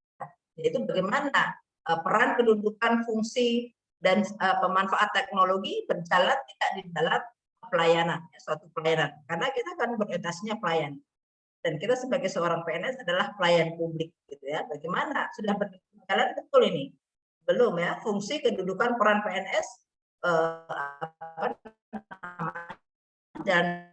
yaitu bagaimana peran, kedudukan, fungsi, dan pemanfaat teknologi berjalan tidak di dalam pelayanan, suatu pelayanan. Karena kita kan berorientasinya pelayan. Dan kita sebagai seorang PNS adalah pelayan publik, gitu ya. Bagaimana sudah berjalan betul ini? Belum ya, fungsi, kedudukan, peran PNS dan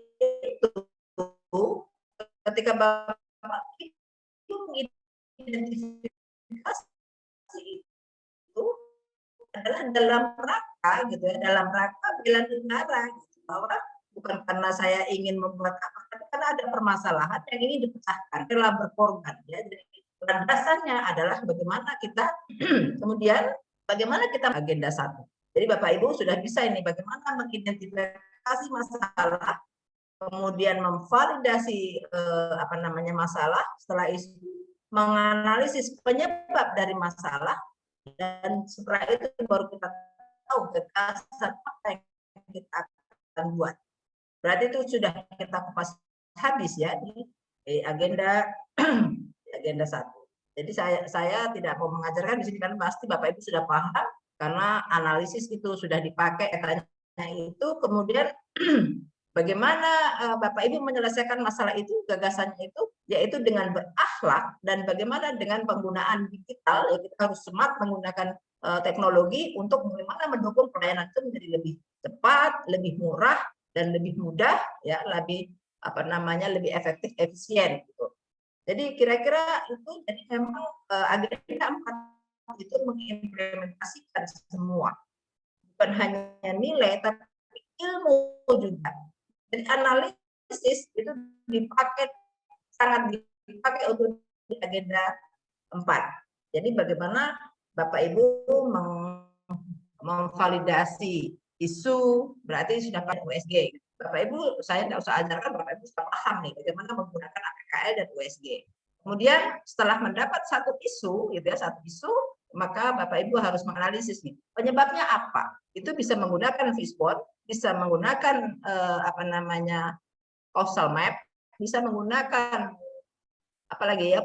itu ketika Bapak itu mengidentifikasi itu adalah dalam rangka gitu ya, dalam rangka bela negara gitu, bahwa bukan karena saya ingin membuat apa, tapi karena ada permasalahan yang ingin dipecahkan, rela berkorban ya. Jadi landasannya adalah bagaimana kita kemudian bagaimana kita agenda 1. Jadi Bapak Ibu sudah bisa ini bagaimana mengidentifikasi masalah, kemudian memvalidasi masalah, setelah itu menganalisis penyebab dari masalah, dan setelah itu baru kita tahu gagasan apa yang kita akan buat. Berarti itu sudah kita kupas habis ya di agenda 1. Jadi saya tidak mau mengajarkan di sini kan pasti Bapak Ibu sudah paham karena analisis itu sudah dipakai katanya itu. Kemudian bagaimana Bapak Ibu menyelesaikan masalah itu, gagasannya itu yaitu dengan berakhlak, dan bagaimana dengan penggunaan digital ya, kita harus smart menggunakan teknologi untuk bagaimana mendukung pelayanan itu menjadi lebih cepat, lebih murah, dan lebih mudah ya, lebih lebih efektif, efisien gitu. Jadi kira-kira itu jadi memang agenda 4 itu mengimplementasikan semua, bukan hanya nilai tapi ilmu juga. Jadi analisis itu sangat dipakai untuk di agenda 4. Jadi bagaimana Bapak Ibu memvalidasi isu, berarti sudah pakai USG. Bapak Ibu, saya tidak usah ajarkan, Bapak Ibu sudah paham nih bagaimana menggunakan APKL dan USG. Kemudian setelah mendapat satu isu, gitu ya, satu isu, maka Bapak Ibu harus menganalisis nih penyebabnya apa. Itu bisa menggunakan Fishbone, bisa menggunakan causal map, bisa menggunakan apalagi ya,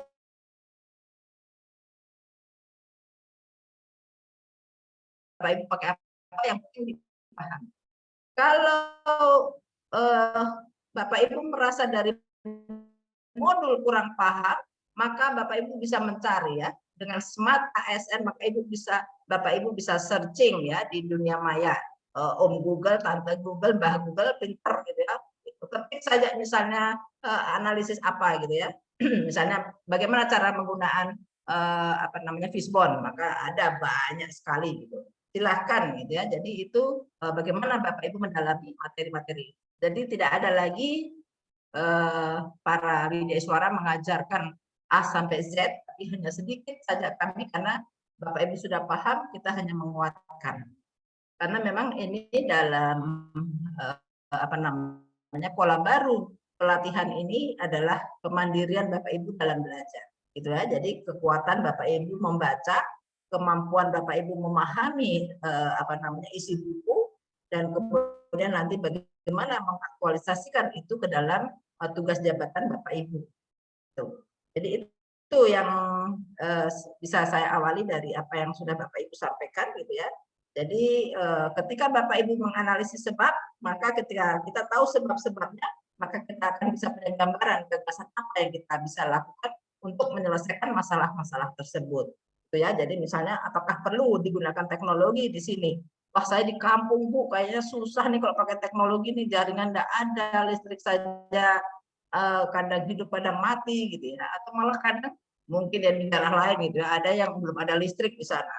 Bapak Ibu pakai apa yang penting dipahami. Kalau Bapak Ibu merasa dari modul kurang paham, maka Bapak Ibu bisa mencari ya dengan Smart ASN, maka Bapak Ibu bisa searching ya di dunia maya. Om Google, Tante Google, Mbah Google, pinter gitu ya. Ketik saja misalnya analisis apa gitu ya. Misalnya bagaimana cara menggunakan fishbone, maka ada banyak sekali gitu. Silahkan gitu ya. Jadi itu bagaimana Bapak Ibu mendalami materi-materi. Jadi tidak ada lagi para Widya Iswara mengajarkan A sampai Z, tapi hanya sedikit saja kami karena Bapak Ibu sudah paham, kita hanya menguatkan. Karena memang ini dalam pola baru pelatihan ini adalah kemandirian Bapak Ibu dalam belajar. Gitu ya. Jadi kekuatan Bapak Ibu membaca, kemampuan Bapak Ibu memahami isi buku, dan kemudian nanti bagaimana mengaktualisasikan itu ke dalam tugas jabatan Bapak Ibu. Jadi itu yang bisa saya awali dari apa yang sudah Bapak Ibu sampaikan gitu ya. Jadi ketika Bapak Ibu menganalisis sebab, maka ketika kita tahu sebab-sebabnya, maka kita akan bisa punya gambaran gagasan apa yang kita bisa lakukan untuk menyelesaikan masalah-masalah tersebut. Itu ya. Jadi misalnya apakah perlu digunakan teknologi di sini? Wah, saya di kampung Bu, kayaknya susah nih kalau pakai teknologi nih, jaringan enggak ada, listrik saja kadang hidup kadang mati gitu ya, atau malah kadang mungkin di daerah lain gitu ya, ada yang belum ada listrik di sana,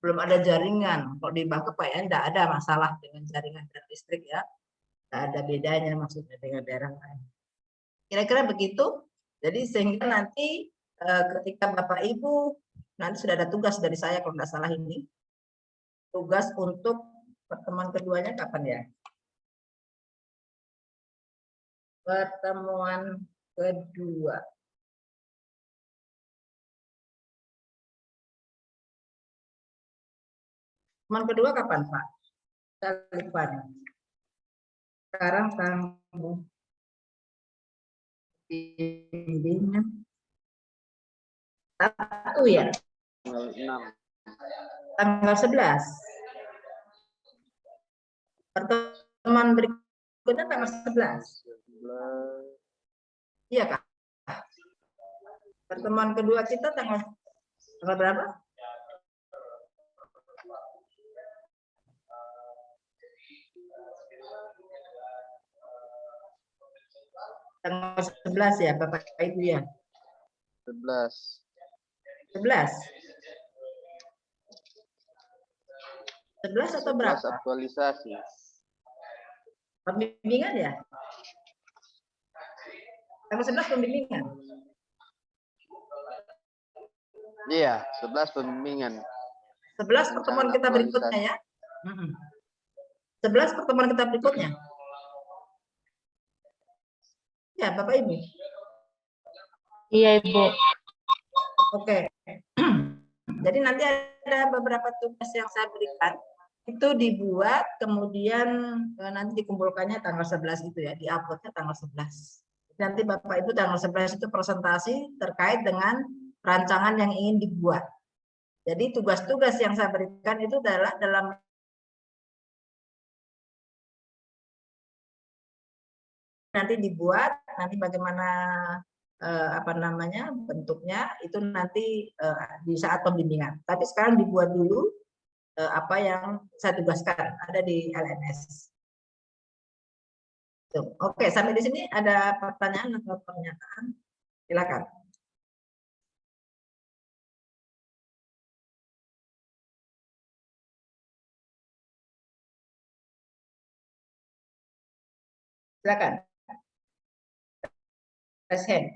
belum ada jaringan. Kalau di Bangka kayaknya tidak ada masalah dengan jaringan dan listrik ya, tidak ada bedanya maksudnya dengan daerah lain. Kira-kira begitu. Jadi sehingga nanti ketika Bapak Ibu nanti sudah ada tugas dari saya kalau tidak salah ini, tugas untuk pertemuan keduanya kapan ya? Pertemuan kedua. Pertemuan kedua kapan, Pak? Saya lupa. Sekarang tanggal satu ya? Tanggal 11. Pertemuan berikutnya tanggal 11. Iya, Kak. Pertemuan kedua kita tanggal berapa? Tanggal 11 ya, Bapak Ibu ya? 11. 11. 11 atau berapa? 11 aktualisasi. Pembimbingan ya? Tanggal 11 pembimbingan. Iya, 11 pembimbingan. 11 pertemuan kita berikutnya ya. 11 pertemuan kita berikutnya. Ya, Bapak Ibu. Iya, Ibu. Oke. Jadi nanti ada beberapa tugas yang saya berikan. Itu dibuat, kemudian nanti dikumpulkannya tanggal 11 itu ya, di-uploadnya tanggal 11. Nanti Bapak Ibu tanggal 11 itu presentasi terkait dengan rancangan yang ingin dibuat. Jadi tugas-tugas yang saya berikan itu adalah dalam nanti dibuat, nanti bagaimana bentuknya itu nanti di saat pembimbingan. Tapi sekarang dibuat dulu apa yang saya tugaskan ada di LMS. Oke, sampai di sini ada pertanyaan atau pernyataan? Silakan. Silakan. Raise hand.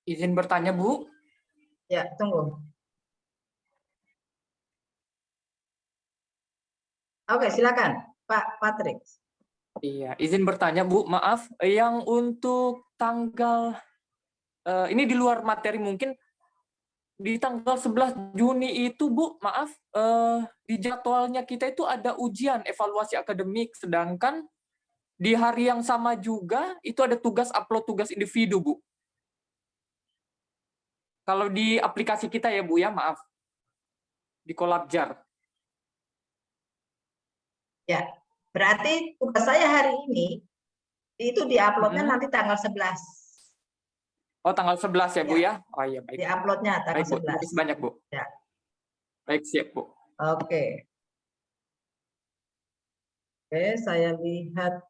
Izin bertanya, Bu. Ya, tunggu. Oke, silakan Pak Patrick. Iya, izin bertanya, Bu. Maaf, yang untuk tanggal ini di luar materi mungkin di tanggal 11 Juni itu, Bu, maaf, di jadwalnya kita itu ada ujian evaluasi akademik, sedangkan di hari yang sama juga itu ada tugas upload tugas individu, Bu. Kalau di aplikasi kita ya, Bu, ya, maaf. Di Collabjar. Ya, berarti tugas saya hari ini itu diuploadnya nanti tanggal 11. Oh, tanggal 11 ya, Bu, ya? Oh, iya, baik. Diuploadnya tanggal Baik, Bu. 11. Terima kasih banyak, Bu. Ya. Baik, siap, Bu. Oke. Oke, saya lihat.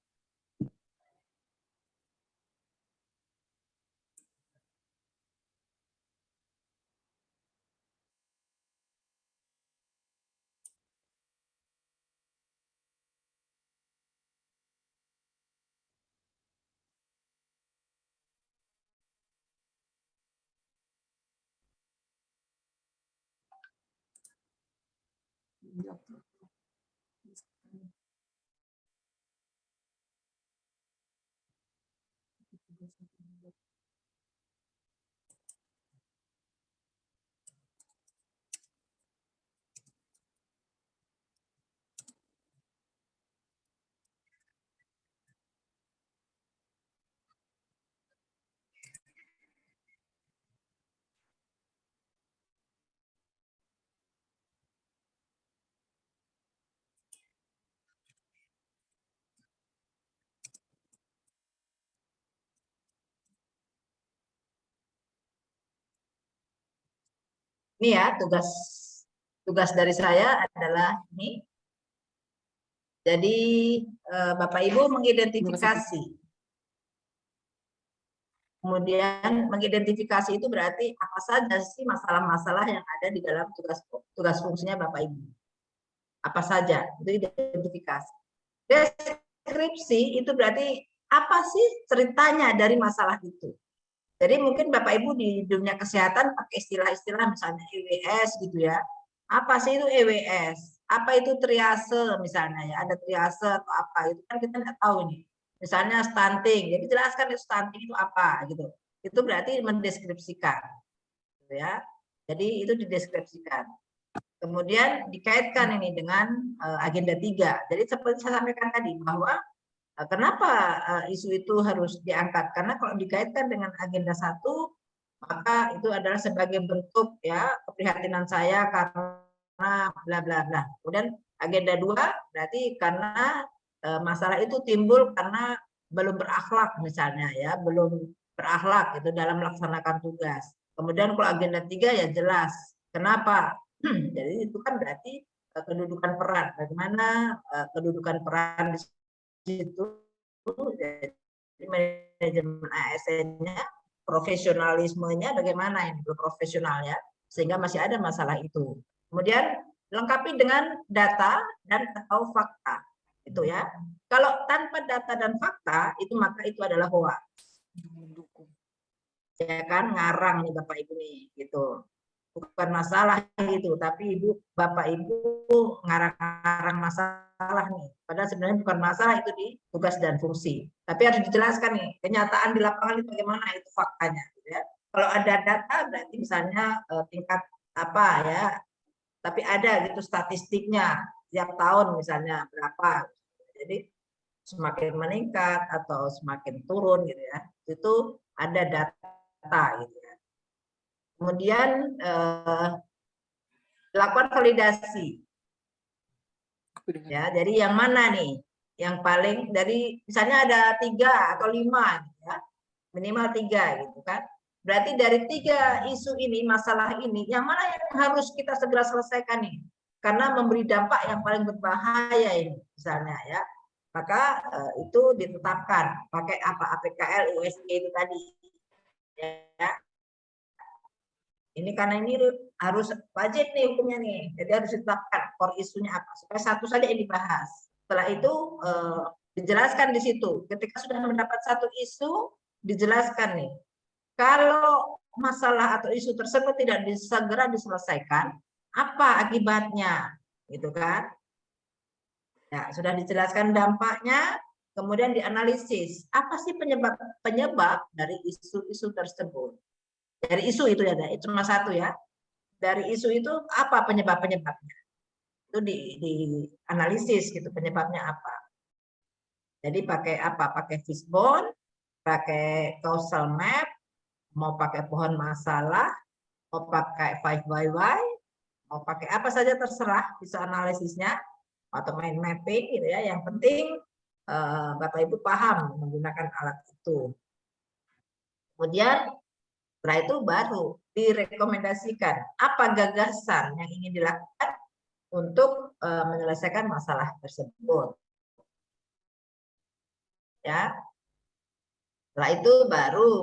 Ini ya tugas dari saya adalah ini. Jadi Bapak Ibu mengidentifikasi. Kemudian mengidentifikasi itu berarti apa saja sih masalah-masalah yang ada di dalam tugas fungsinya Bapak Ibu. Apa saja, itu identifikasi. Deskripsi itu berarti apa sih ceritanya dari masalah itu. Jadi mungkin Bapak Ibu di dunia kesehatan pakai istilah-istilah misalnya EWS gitu ya. Apa sih itu EWS? Apa itu triase misalnya ya? Ada triase atau apa? Itu kan kita nggak tahu nih. Misalnya stunting, jadi jelaskan itu stunting itu apa gitu. Itu berarti mendeskripsikan, gitu ya. Jadi itu dideskripsikan. Kemudian dikaitkan ini dengan agenda 3. Jadi seperti saya sampaikan tadi bahwa kenapa isu itu harus diangkat? Karena kalau dikaitkan dengan agenda 1, maka itu adalah sebagai bentuk ya keprihatinan saya karena bla bla bla. Kemudian agenda 2 berarti karena masalah itu timbul karena belum berakhlak misalnya ya, belum berakhlak itu dalam melaksanakan tugas. Kemudian kalau agenda 3 ya jelas kenapa. Jadi itu kan berarti kedudukan peran. Bagaimana kedudukan peran di situ, jadi manajemen ASN-nya, profesionalismenya bagaimana ini profesional ya, sehingga masih ada masalah itu. Kemudian lengkapi dengan data dan atau fakta, itu ya. Kalau tanpa data dan fakta itu maka itu adalah hoax. Ya kan, ngarang nih Bapak Ibu nih, gitu. Bukan masalah gitu, tapi Bapak Ibu ngarang-ngarang masalah nih. Padahal sebenarnya bukan masalah itu di tugas dan fungsi. Tapi harus dijelaskan nih, kenyataan di lapangan itu bagaimana itu faktanya. Gitu ya. Kalau ada data berarti misalnya tingkat apa ya, tapi ada gitu statistiknya tiap tahun misalnya berapa. Jadi semakin meningkat atau semakin turun gitu ya, itu ada data gitu ya. Kemudian lakukan validasi. Ya, jadi yang mana nih? Yang paling dari misalnya ada 3 atau 5 gitu ya. Minimal 3 gitu kan. Berarti dari 3 isu ini, masalah ini, yang mana yang harus kita segera selesaikan nih? Karena memberi dampak yang paling berbahaya ini misalnya ya. Maka itu ditetapkan pakai apa? APKL USG itu tadi. Ya. Ini karena ini harus wajib nih hukumnya nih, jadi harus ditetapkan core isunya apa, supaya satu saja yang dibahas. Setelah itu dijelaskan di situ. Ketika sudah mendapat satu isu, dijelaskan nih. Kalau masalah atau isu tersebut tidak segera diselesaikan, apa akibatnya, gitu kan? Ya, sudah dijelaskan dampaknya, kemudian dianalisis apa sih penyebab dari isu-isu tersebut. Dari isu itu ya, itu cuma satu ya. Dari isu itu apa penyebabnya? Itu dianalisis gitu, penyebabnya apa. Jadi pakai apa? Pakai fishbone, pakai causal map, mau pakai pohon masalah, mau pakai 5 why, mau pakai apa saja terserah, bisa analisisnya atau main mapping gitu ya. Yang penting Bapak Ibu paham menggunakan alat itu. Kemudian setelah itu baru direkomendasikan apa gagasan yang ingin dilakukan untuk menyelesaikan masalah tersebut. Ya. Setelah itu baru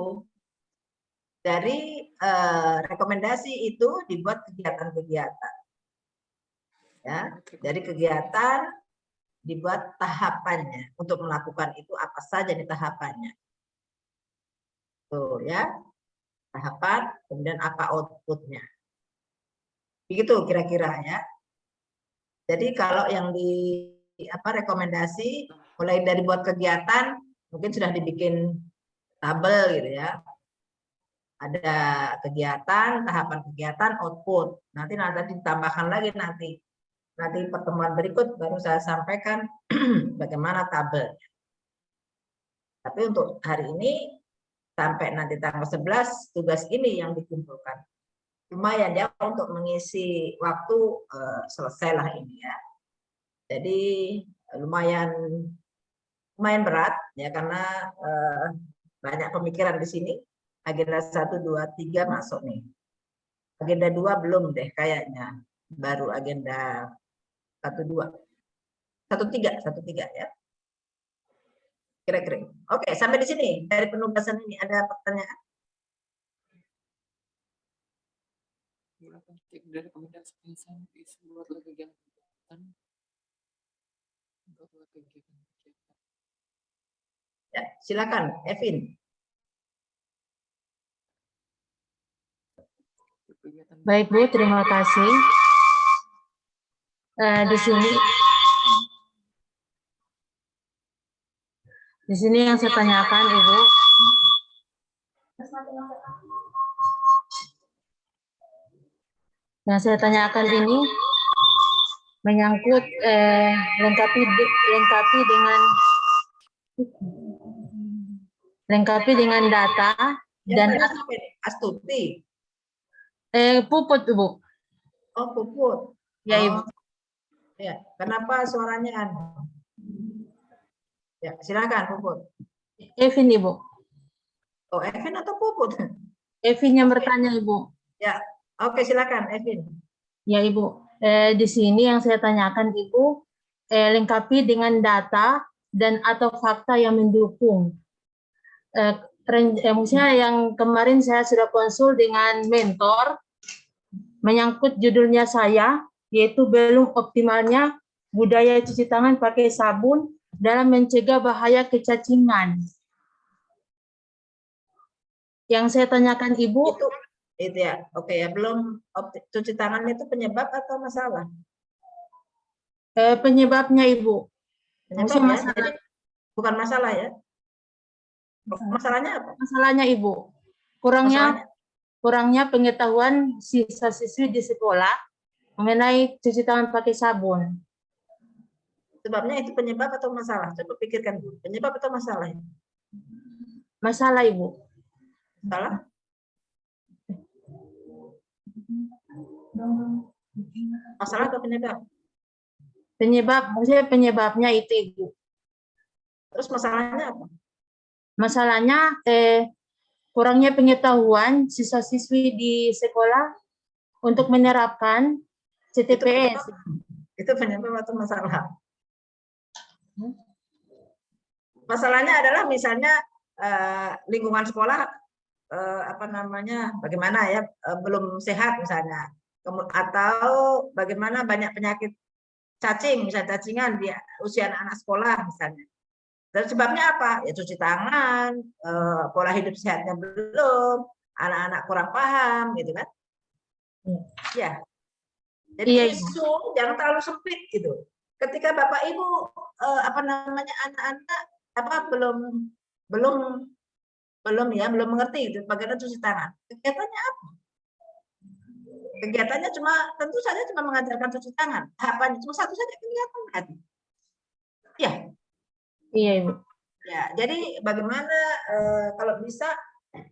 dari rekomendasi itu dibuat kegiatan-kegiatan. Ya, dari kegiatan dibuat tahapannya. Untuk melakukan itu apa saja di tahapannya. Tuh ya. Tahapan, kemudian apa outputnya. Begitu kira-kira ya. Jadi kalau yang rekomendasi mulai dari buat kegiatan mungkin sudah dibikin tabel gitu ya. Ada kegiatan, tahapan kegiatan, output. Nanti ditambahkan lagi nanti pertemuan berikut baru saya sampaikan bagaimana tabel. Tapi untuk hari ini sampai nanti tanggal 11 tugas ini yang dikumpulkan. Lumayan ya untuk mengisi waktu, selesailah ini ya. Jadi lumayan berat ya karena banyak pemikiran di sini. Agenda 1, 2, 3 masuk nih. Agenda 2 belum deh kayaknya. Baru agenda 1, 2. 1, 3 ya. Kira-kira. Oke, sampai di sini dari penugasan ini ada pertanyaan? Ya, silakan, Evin. Baik Bu, terima kasih. Di sini yang saya tanyakan Ibu. Yang saya tanyakan ini menyangkut lengkapi dengan data dan Astuti. Puput Ibu. Oh, Puput. Ya Ibu. Ya, kenapa suaranya anu? Ya, silakan Puput. Evin Ibu. Oh, Evin atau Puput? Evin yang bertanya Ibu. Ya, oke silakan Evin. Ya Ibu. Di sini yang saya tanyakan Ibu, lengkapi dengan data dan atau fakta yang mendukung. Maksudnya yang kemarin saya sudah konsul dengan mentor menyangkut judulnya saya, yaitu belum optimalnya budaya cuci tangan pakai sabun dalam mencegah bahaya kecacingan. Yang saya tanyakan Ibu itu ya, oke ya, belum cuci tangan itu penyebab atau masalah? Penyebabnya Ibu. Penyebab ya, jadi bukan masalah ya. Masalahnya apa? Masalahnya Ibu, kurangnya pengetahuan siswa-siswi di sekolah mengenai cuci tangan pakai sabun. Sebabnya itu penyebab atau masalah? Coba pikirkan dulu. Penyebab atau masalah? Masalah Ibu. Masalah? Masalah atau penyebab? Penyebab, maksudnya penyebabnya itu Ibu. Terus masalahnya apa? Masalahnya kurangnya pengetahuan siswa-siswi di sekolah untuk menerapkan CTPS. Itu penyebab atau masalah? Masalahnya adalah misalnya lingkungan sekolah bagaimana ya, belum sehat misalnya, atau bagaimana banyak penyakit cacing, misalnya cacingan di usia anak-anak sekolah misalnya. Dan sebabnya apa? Ya cuci tangan, pola hidup sehatnya belum, anak-anak kurang paham gitu kan. Ya. Jadi Iya, isu jangan terlalu sempit gitu. Ketika Bapak Ibu anak-anak belum mengerti gitu bagaimana cuci tangan. Kegiatannya apa? Kegiatannya tentu saja cuma mengajarkan cuci tangan. Tahapannya cuma satu saja kegiatan berarti. Ya. Iya, Ibu. Ya, jadi bagaimana kalau bisa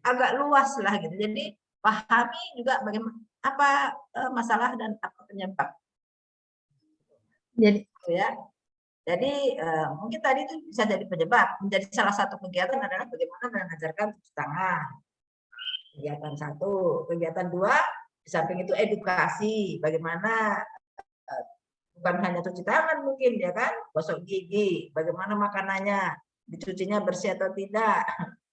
agak luas lah gitu. Jadi pahami juga bagaimana apa masalah dan apa penyebab. Jadi Ya. Jadi mungkin tadi itu bisa jadi penyebab. Menjadi salah satu kegiatan adalah bagaimana mengajarkan cuci tangan. Kegiatan 1, kegiatan 2 di samping itu edukasi, bagaimana bukan hanya cuci tangan mungkin ya kan, gosok gigi, bagaimana makanannya, dicucinya bersih atau tidak,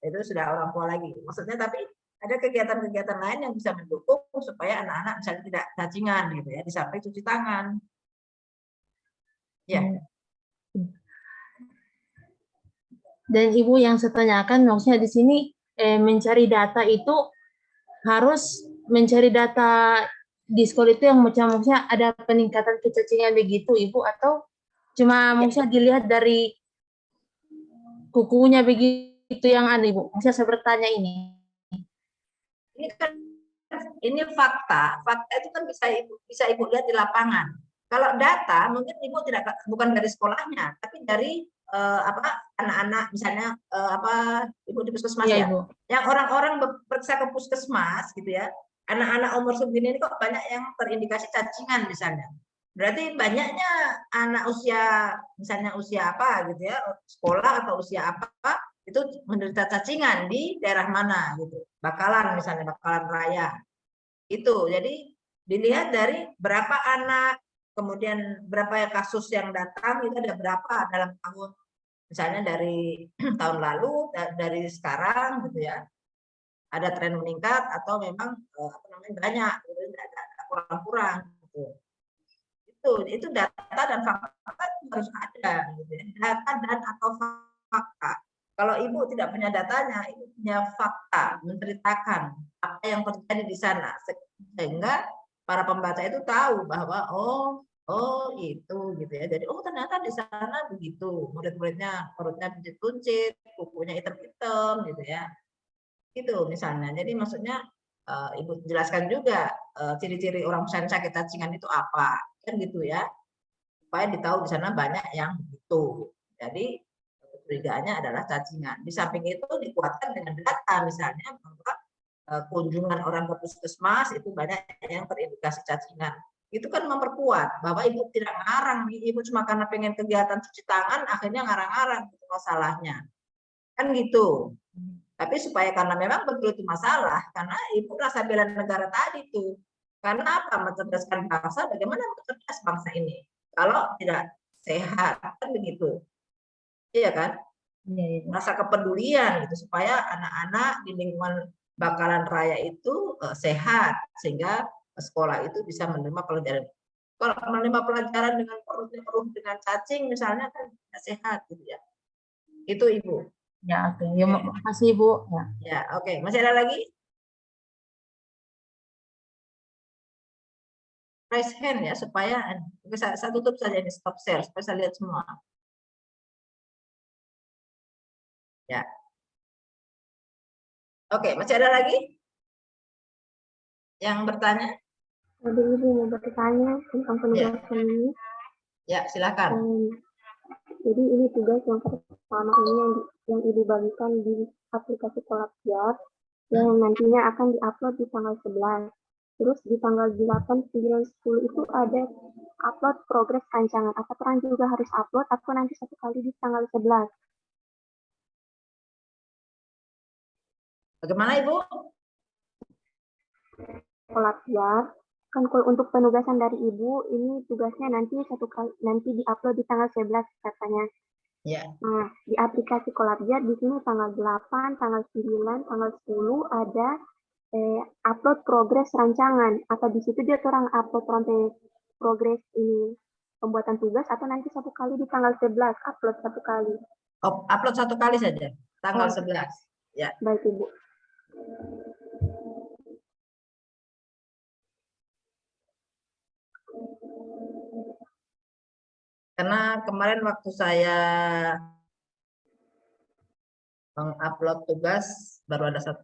itu sudah orang tua lagi. Maksudnya tapi ada kegiatan-kegiatan lain yang bisa mendukung supaya anak-anak misalnya tidak cacingan gitu ya, di samping cuci tangan. Ya. Dan Ibu yang saya tanyakan, maksudnya di sini mencari data itu harus mencari data di sekolah itu yang maksudnya ada peningkatan kecacingan begitu Ibu, atau cuma maksudnya dilihat dari kukunya begitu yang Ibu? Maksudnya saya bertanya ini. Ini fakta itu kan bisa Ibu lihat di lapangan. Kalau data mungkin Ibu bukan dari sekolahnya, tapi dari anak-anak misalnya Ibu di puskesmas ya, Ibu. Yang orang-orang periksa ke puskesmas gitu ya, anak-anak umur segini ini kok banyak yang terindikasi cacingan misalnya. Berarti banyaknya anak misalnya usia apa gitu ya, sekolah atau usia apa itu menderita cacingan di daerah mana gitu. Bakalan misalnya, Bakalan Raya. Itu. Jadi dilihat dari berapa anak, kemudian berapa kasus yang datang, itu ada berapa dalam tahun. Misalnya dari tahun lalu, dari sekarang gitu ya. Ada tren meningkat atau memang banyak, gitu, kurang-kurang gitu. Itu data dan fakta harus ada gitu ya. Data dan atau fakta. Kalau Ibu tidak punya datanya, Ibu punya fakta, menceritakan apa yang terjadi di sana, sehingga para pembaca itu tahu bahwa oh itu gitu ya. Jadi ternyata di sana begitu, murid-muridnya perutnya buncit-buncit, kukunya hitam-hitam gitu ya. Gitu misalnya. Jadi maksudnya Ibu jelaskan juga ciri-ciri orang misalnya sakit cacingan itu apa, kan gitu ya. Supaya ditahu di sana banyak yang begitu. Jadi kecurigaannya adalah cacingan. Di samping itu dikuatkan dengan data misalnya bahwa kunjungan orang ke puskesmas itu banyak yang terindikasi cacingan. Itu kan memperkuat bahwa Ibu tidak ngarang, Ibu cuma karena pengen kegiatan cuci tangan akhirnya ngarang-ngarang itu masalahnya. Kan gitu. Tapi supaya karena memang betul itu masalah, karena Ibu rasa bela negara tadi tuh. Karena apa? Mencerdaskan bangsa, bagaimana mencerdas bangsa ini? Kalau tidak sehat, kan begitu. Iya kan? Rasa kepedulian gitu supaya anak-anak di lingkungan Bakalan Raya itu sehat sehingga sekolah itu bisa menerima pelajaran. Kalau menerima pelajaran dengan perutnya penuh dengan cacing misalnya kan tidak sehat gitu ya. Itu Ibu. Ya, oke. Ya, makasih Ibu. Ya, oke. Masih ada lagi? Raise hand ya supaya saya tutup saja ini stop share supaya saya lihat semua. Ya. Oke, masih ada lagi yang bertanya? Ada Ibu yang bertanya tentang penugasan ini. Ya, silakan. Jadi ini tugas yang pertama ini yang Ibu bagikan di aplikasi Kolabjar yang nantinya akan diupload di tanggal 11. Terus di tanggal 8, 9, 10 itu ada upload progres rancangan. Apakah juga harus upload atau nanti satu kali di tanggal 11? Bagaimana Ibu? Kolabjar kan untuk penugasan dari Ibu ini tugasnya nanti satu kali nanti diupload di tanggal 11 katanya. Ya. Nah, di aplikasi Kolabjar di sini tanggal 8, tanggal 9, tanggal 10 ada upload progres rancangan. Apa di situ dia orang upload sampai progres ini pembuatan tugas atau nanti satu kali di tanggal 11 upload satu kali? Upload satu kali saja, tanggal 11. Ya. Baik Ibu. Karena kemarin waktu saya mengupload tugas baru ada 1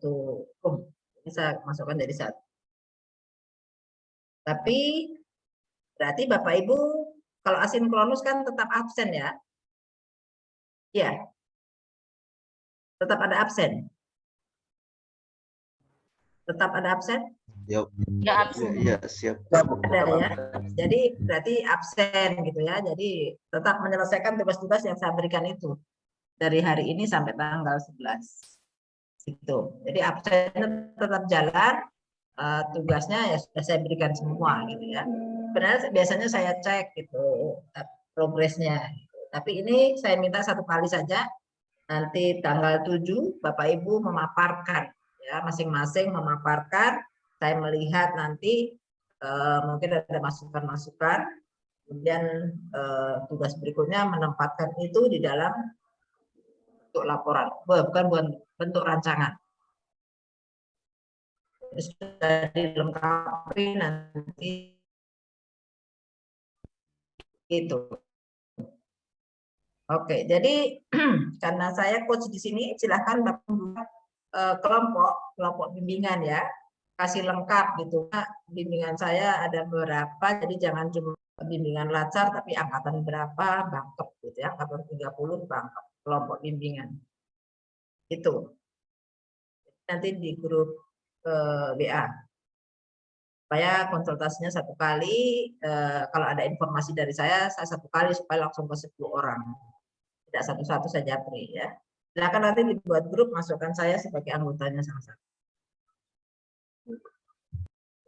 bisa masukkan jadi 1. Tapi berarti Bapak Ibu kalau asinkronus kan tetap absen ya? Iya. Tetap ada absen. Tetap ada absen? Ya, Ya, absen. ya, siap. Ada ya. Jadi berarti absen gitu ya. Jadi tetap menyelesaikan tugas-tugas yang saya berikan itu dari hari ini sampai tanggal 11. Itu. Jadi absen tetap jalan, tugasnya ya sudah saya berikan semua gitu ya. Sebenarnya biasanya saya cek gitu progresnya. Tapi ini saya minta 1 kali saja. Nanti tanggal 7 Bapak Ibu memaparkan ya, masing-masing memaparkan. Saya melihat nanti mungkin ada masukan-masukan, kemudian tugas berikutnya menempatkan itu di dalam bentuk laporan, bukan bentuk rancangan. Sudah dilengkapi nanti itu. Oke, jadi karena saya coach di sini, silahkan Bapak buat kelompok bimbingan ya, kasih lengkap gitu. Bimbingan saya ada beberapa, jadi jangan cuma bimbingan lacar, tapi angkatan berapa, bangkep gitu ya, angkatan 30 bangkep, kelompok bimbingan. Itu. Nanti di grup WA. Supaya konsultasinya 1 kali, kalau ada informasi dari saya 1 kali supaya langsung ke 10 orang. Tidak satu-satu saja Pri ya. Silakan nanti dibuat grup, masukkan saya sebagai anggotanya sama-sama.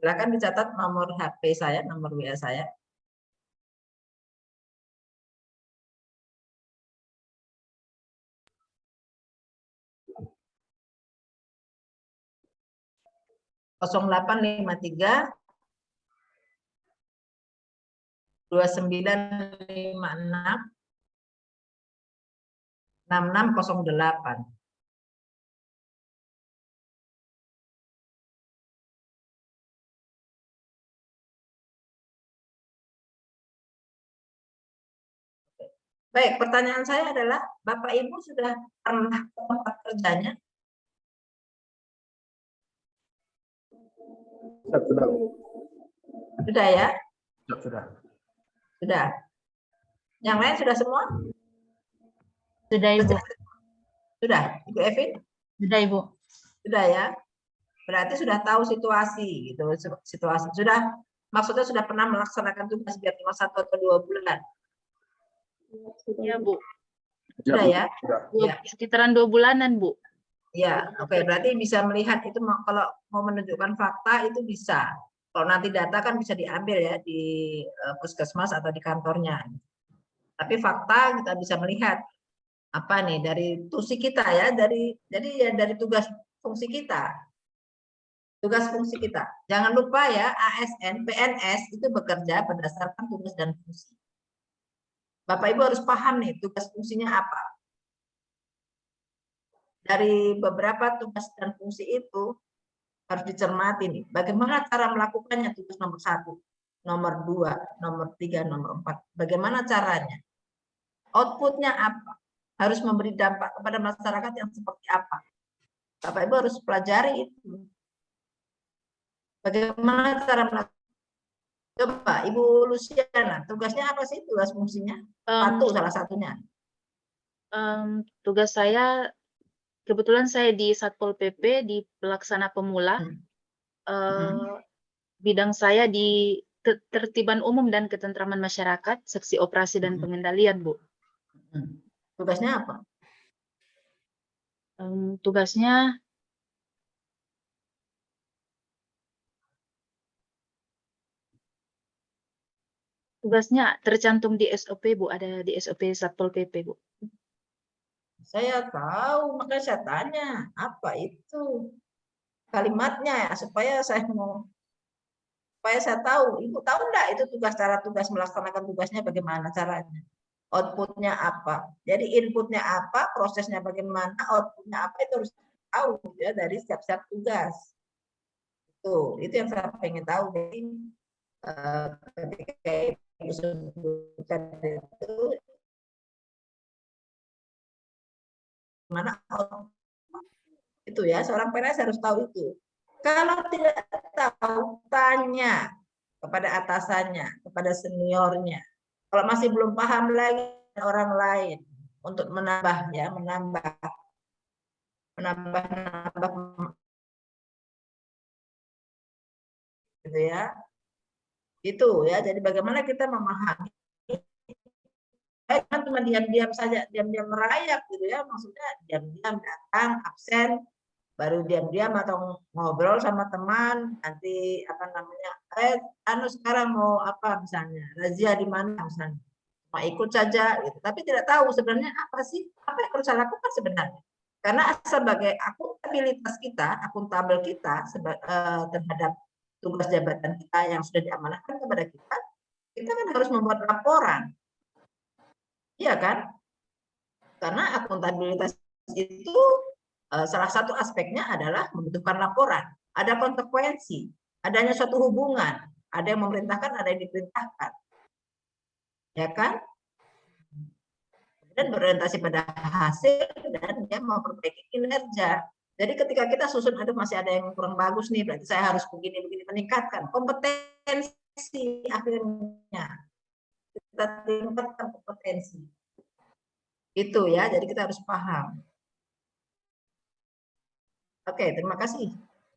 Silakan dicatat nomor HP saya, nomor WA saya. (0853) 2956 6608. Baik, pertanyaan saya adalah, Bapak Ibu sudah pernah ke tempat kerjanya? Sudah ya? Sudah. Yang lain sudah semua? Sudah, Ibu. Sudah, Ibu Evin? Sudah, Ibu. Sudah ya? Berarti sudah tahu situasi gitu, situasi. Sudah, maksudnya sudah pernah melaksanakan tugas biar cuma 1 atau 2 bulan? Ya, Bu. Sudah ya? Ya. Sekitaran 2 bulanan, Bu. Ya, oke. Berarti bisa melihat itu kalau mau menunjukkan fakta itu bisa. Kalau nanti data kan bisa diambil ya di puskesmas atau di kantornya. Tapi fakta kita bisa melihat apa nih dari tusi kita ya, jadi ya dari tugas fungsi kita. Tugas fungsi kita. Jangan lupa ya, ASN, PNS itu bekerja berdasarkan tugas dan fungsi. Bapak Ibu harus paham nih tugas fungsinya apa. Dari beberapa tugas dan fungsi itu harus dicermati nih. Bagaimana cara melakukannya tugas nomor 1, nomor 2, nomor 3, nomor 4. Bagaimana caranya? Outputnya apa? Harus memberi dampak kepada masyarakat yang seperti apa? Bapak Ibu harus pelajari itu. Bagaimana cara melakukan? Coba Ibu Luciana, tugasnya apa sih tugas fungsinya? Salah satunya. Tugas saya, kebetulan saya di Satpol PP, di pelaksana pemula. Bidang saya di ketertiban umum dan ketentraman masyarakat, seksi operasi dan pengendalian, Bu. Tugasnya apa? Tugasnya tercantum di SOP, Bu, ada di SOP Satpol PP, Bu. Saya tahu, makanya saya tanya, apa itu kalimatnya ya, supaya saya tahu. Ibu tahu enggak itu cara tugas melaksanakan tugasnya bagaimana caranya? Outputnya apa? Jadi inputnya apa, prosesnya bagaimana, outputnya apa, itu harus tahu ya dari setiap tugas. Itu yang saya pengen tahu. Jadi ketika Ibu sebutkan itu mana itu ya, seorang PNS harus tahu itu. Kalau tidak tahu, tanya kepada atasannya, kepada seniornya. Kalau masih belum paham lagi orang lain untuk menambah gitu ya. Itu ya. Jadi bagaimana kita memahami, kan cuma diam-diam saja, diam-diam merayap gitu ya, maksudnya diam-diam datang absen, baru diam-diam atau ngobrol sama teman, nanti apa namanya, sekarang mau apa misalnya, razia di mana misalnya, cuma ikut saja gitu, tapi tidak tahu sebenarnya apa sih, apa yang harus saya lakukan sebenarnya. Karena sebagai akuntabilitas kita, akuntabel kita terhadap tugas jabatan kita yang sudah diamanahkan kepada kita kan harus membuat laporan. Iya kan? Karena akuntabilitas itu salah satu aspeknya adalah membutuhkan laporan. Ada konsekuensi, adanya suatu hubungan, ada yang memerintahkan, ada yang diperintahkan. Ya kan? Dan berorientasi pada hasil dan dia memperbaiki kinerja. Jadi ketika kita susun, aduh masih ada yang kurang bagus nih, berarti saya harus begini meningkatkan kompetensi akhirnya. Kita tingkatkan kompetensi. Itu ya, jadi kita harus paham. Oke, terima kasih.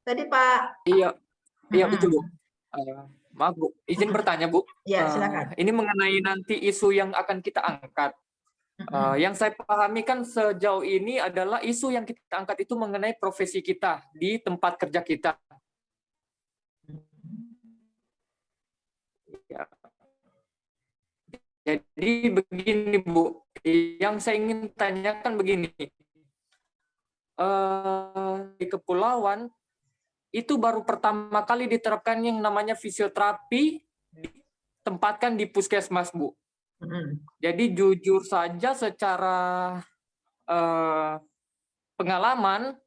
Tadi Pak. Iya betul Bu. Maaf Bu, izin bertanya Bu. Ya, silakan. Ini mengenai nanti isu yang akan kita angkat. Yang saya pahami kan sejauh ini adalah isu yang kita angkat itu mengenai profesi kita di tempat kerja kita. Ya. Jadi begini Bu, yang saya ingin tanyakan begini. Di kepulauan itu baru pertama kali diterapkan yang namanya fisioterapi, ditempatkan di puskesmas Bu. Jadi jujur saja secara pengalaman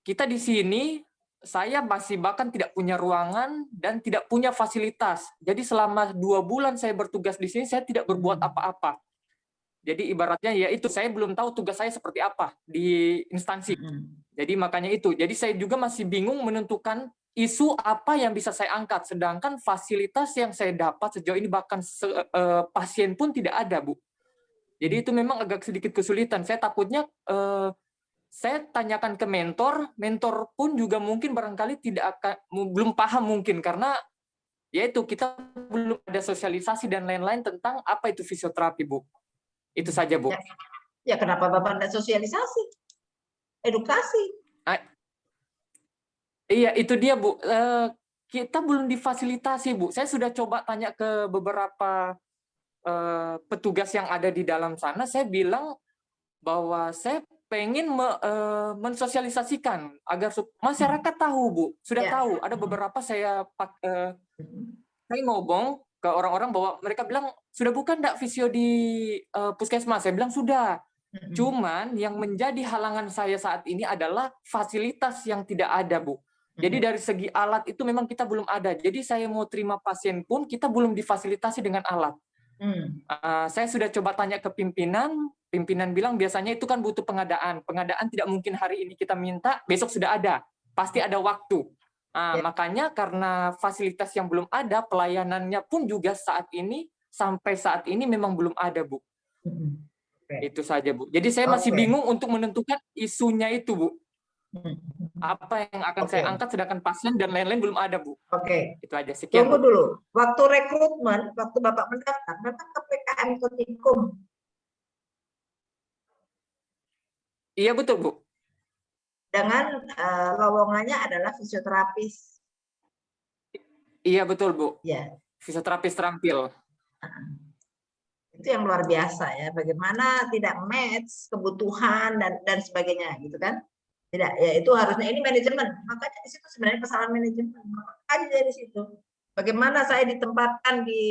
kita di sini, saya masih bahkan tidak punya ruangan dan tidak punya fasilitas. Jadi selama 2 bulan saya bertugas di sini, saya tidak berbuat apa-apa. Jadi ibaratnya ya itu, saya belum tahu tugas saya seperti apa di instansi. Jadi makanya itu. Jadi saya juga masih bingung menentukan isu apa yang bisa saya angkat. Sedangkan fasilitas yang saya dapat sejauh ini bahkan pasien pun tidak ada, Bu. Jadi itu memang agak sedikit kesulitan. Saya takutnya saya tanyakan ke mentor pun juga mungkin barangkali belum paham mungkin karena yaitu kita belum ada sosialisasi dan lain-lain tentang apa itu fisioterapi, Bu. Itu saja, Bu. Ya kenapa Bapak tidak sosialisasi? Edukasi. Iya, itu dia, Bu. Kita belum difasilitasi, Bu. Saya sudah coba tanya ke beberapa petugas yang ada di dalam sana. Saya bilang bahwa saya pengen mensosialisasikan agar masyarakat tahu, Bu. Sudah tahu. Ada beberapa saya ngomong ke orang-orang bahwa mereka bilang, sudah bukan enggak fisio di puskesmas? Saya bilang sudah. Cuman yang menjadi halangan saya saat ini adalah fasilitas yang tidak ada, Bu. Jadi dari segi alat itu memang kita belum ada. Jadi saya mau terima pasien pun kita belum difasilitasi dengan alat. Saya sudah coba tanya ke pimpinan bilang biasanya itu kan butuh pengadaan. Pengadaan tidak mungkin hari ini kita minta, besok sudah ada. Pasti ada waktu. Makanya karena fasilitas yang belum ada, pelayanannya pun juga sampai saat ini memang belum ada, Bu. Itu saja, Bu. Jadi saya masih bingung untuk menentukan isunya itu, Bu. Apa yang akan saya angkat sedangkan pasien dan lain-lain belum ada, Bu. Itu aja. Sekian. Tunggu dulu. Waktu rekrutmen, waktu Bapak mendaftar, datang ke PKM Kotikum. Iya, betul, Bu. Dengan lowongannya adalah fisioterapis. Iya, betul, Bu. Ya. Fisioterapis terampil. Itu yang luar biasa ya. Bagaimana tidak match kebutuhan dan sebagainya, gitu kan? Tidak, ya itu harusnya ini manajemen. Makanya di situ sebenarnya kesalahan manajemen. Makanya dari situ. Bagaimana saya ditempatkan di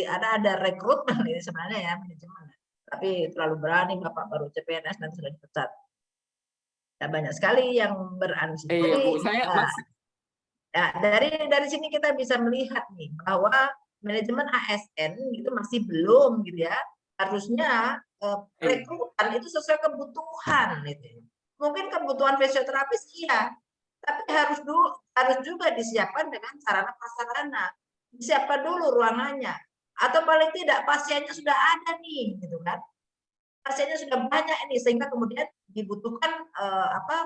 ada rekrutmen ini sebenarnya ya manajemen. Tapi terlalu berani Bapak baru CPNS dan sudah dipecat. Ya, banyak sekali yang beransur. Iya, Bu. Ya, dari sini kita bisa melihat nih bahwa manajemen ASN itu masih belum gitu ya. Harusnya rekrutan itu sesuai kebutuhan gitu. Mungkin kebutuhan fisioterapis iya, tapi harus juga disiapkan dengan sarana prasarana. Disiapkan dulu ruangannya. Atau paling tidak pasiennya sudah ada nih gitu kan. Pasiennya sudah banyak ini sehingga kemudian dibutuhkan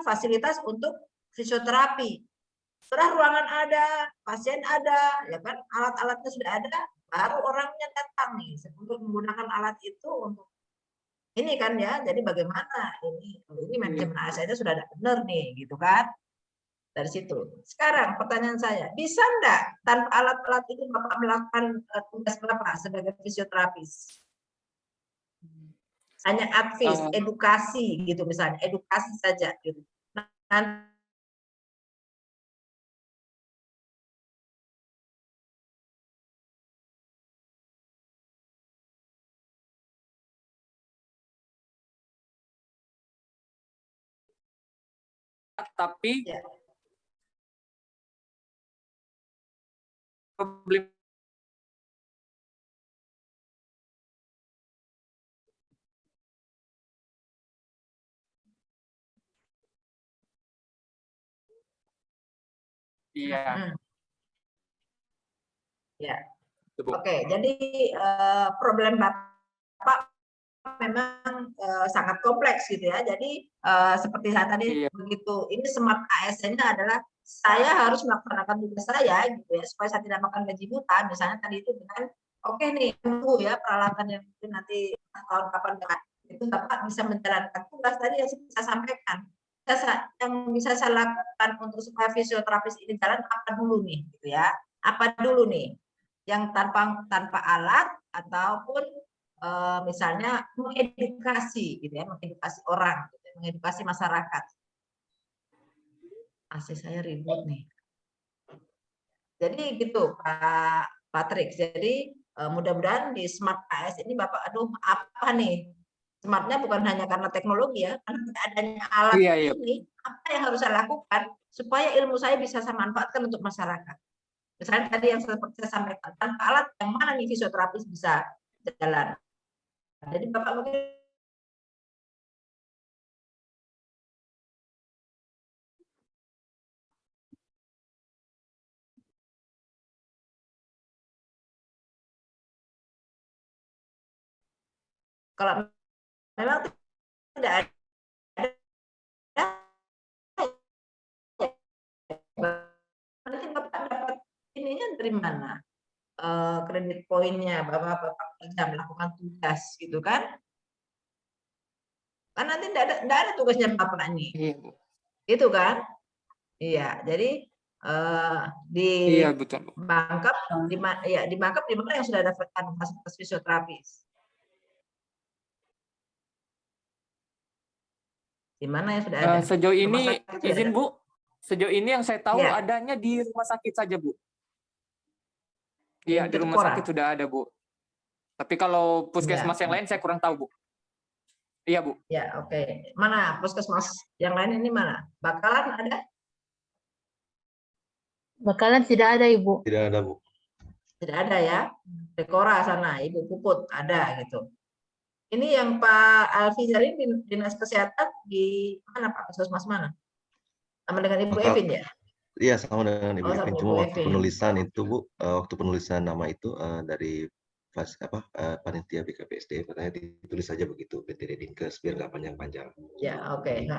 fasilitas untuk fisioterapi. Setelah ruangan ada, pasien ada, ya kan, alat-alatnya sudah ada, baru orangnya datang nih untuk menggunakan alat itu untuk ini kan ya. Jadi bagaimana ini manajemen ASN-nya sudah ada benar nih, gitu kan? Dari situ. Sekarang pertanyaan saya, bisa enggak tanpa alat-alat itu Bapak melakukan tugas Bapak sebagai fisioterapis? Hanya advis, edukasi gitu misalnya, edukasi saja gitu. Nah, tapi ya. problem iya. Ya. Oke, jadi problem Bapak memang sangat kompleks gitu ya. Jadi seperti saya tadi begitu, ini smart ASN-nya adalah saya harus melaksanakan tugas saya gitu ya, supaya saya tidak makan gaji buta. Misalnya tadi itu dengan oke nih, tunggu ya peralatan yang nanti tahun kapan itu Bapak bisa menjalankan tugas tadi yang saya sampaikan. Yang bisa saya lakukan untuk supaya fisioterapis ini jalan apa dulu nih gitu ya? Apa dulu nih? Yang tanpa alat ataupun misalnya mengedukasi gitu ya, mengedukasi orang, gitu ya, mengedukasi masyarakat. AC saya ribut nih. Jadi gitu Pak Patrick. Jadi mudah-mudahan di Smart AS ini Bapak, aduh apa nih? Smartnya bukan hanya karena teknologi ya, karena tidak adanya alat ini, apa yang harus saya lakukan supaya ilmu saya bisa saya manfaatkan untuk masyarakat. Misalnya tadi yang seperti saya sampaikan, tanpa alat yang mana nih fisioterapis bisa jalan. Jadi Bapak mungkin kalau memang tidak ada nanti Bapak dapat ininya dari mana? Kredit poinnya Bapak kerja melakukan tugas gitu kan? Kan nanti tidak ada tugasnya Bapak nih. Itu kan? Iya, jadi di Bangkep di mana yang sudah ada fasilitas fisioterapis? Di mana yang sudah ada? Sejauh ini izin Bu, sejauh ini yang saya tahu adanya di rumah sakit saja Bu. Iya, di rumah sakit sudah ada Bu. Tapi kalau puskesmas yang lain saya kurang tahu Bu. Iya Bu. Ya oke. Mana puskesmas yang lain ini mana? Bakalan ada? Bakalan tidak ada Ibu. Tidak ada Bu. Tidak ada ya. Dekora sana, Ibu Puput ada gitu. Ini yang Pak Alfizari Dinas Kesehatan di mana Pak? Puskesmas mana? Sama dengan Ibu Evin ya? Iya, sama dengan Ibu Evin. Cuma waktu Evin. penulisan itu Bu, waktu penulisan nama itu dari panitia BKPSD, katanya ditulis saja begitu, PT Dinkes, biar nggak panjang-panjang. Ya, oke.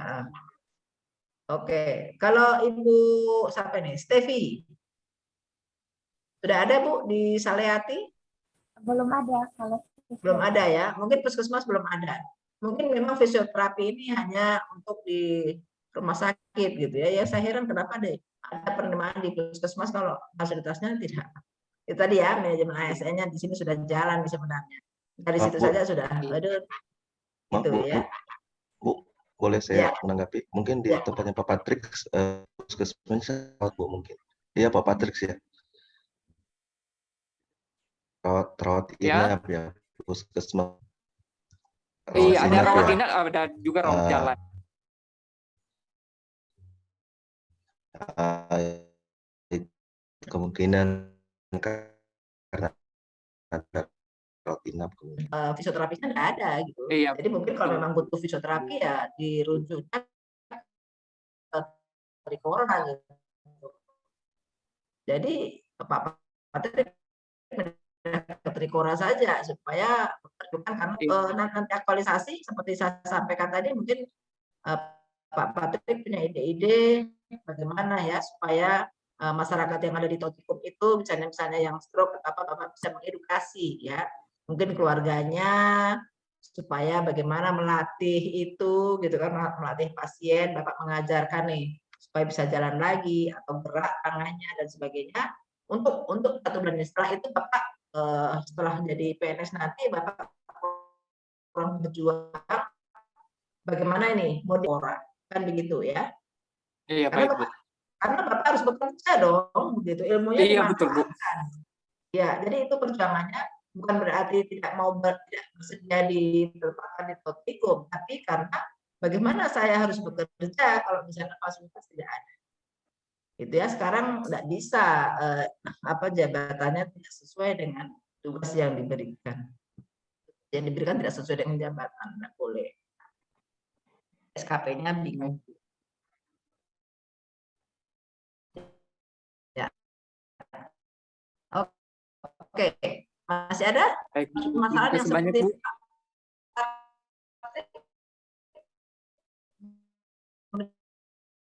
Oke, kalau Ibu siapa nih? Stevi. Sudah ada Bu di Saleati? Belum ada kalau Belum ada ya, mungkin puskesmas belum ada. Mungkin memang fisioterapi ini hanya untuk di rumah sakit gitu ya. Ya saya heran kenapa deh ada penerimaan di puskesmas kalau fasilitasnya tidak. Itu tadi ya, manajemen ASN-nya di sini sudah jalan sebenarnya. Dari situ saja sudah. Aduh. Gitu ya. Bu, boleh saya menanggapi? Mungkin di tempatnya Pak Patrick, puskesmasnya Bu mungkin. Iya Pak Patrick ya. Rawat inap ya. Puskesmas. Iya, ada rawat inap, ada juga rawat jalan. kemungkinan karena ada rawat inap kemudian. Fisioterapisnya nggak ada gitu. Iya, Jadi mungkin kalau memang butuh fisioterapi ya dirujuknya ke Trikora gitu. Jadi Pak Patrik ke Trikora saja supaya karena nanti aktualisasi seperti saya sampaikan tadi mungkin Pak Patrik punya ide-ide bagaimana ya supaya masyarakat yang ada di Totikum itu misalnya yang stroke apa Bapak bisa mengedukasi ya mungkin keluarganya supaya bagaimana melatih itu gitu kan melatih pasien Bapak mengajarkan nih supaya bisa jalan lagi atau gerak tangannya dan sebagainya untuk 1 bulan setelah itu Bapak setelah jadi PNS nanti Bapak berjuang bagaimana ini mau diora kan begitu ya. Iya, Karena baik, Bu. karena Bapak harus bekerja dong, begitu ilmunya Iya, betul, Bu. dimanfaatkan. Ya, jadi itu perjuangannya bukan berarti tidak bersedia ditempatkan di Totikum, tapi karena bagaimana saya harus bekerja kalau misalnya fasilitas tidak ada. Itu ya sekarang tidak bisa jabatannya tidak sesuai dengan tugas yang diberikan. Yang diberikan tidak sesuai dengan jabatan, tidak boleh. SKP-nya bingung. Oke, masih ada masalah yang seperti itu?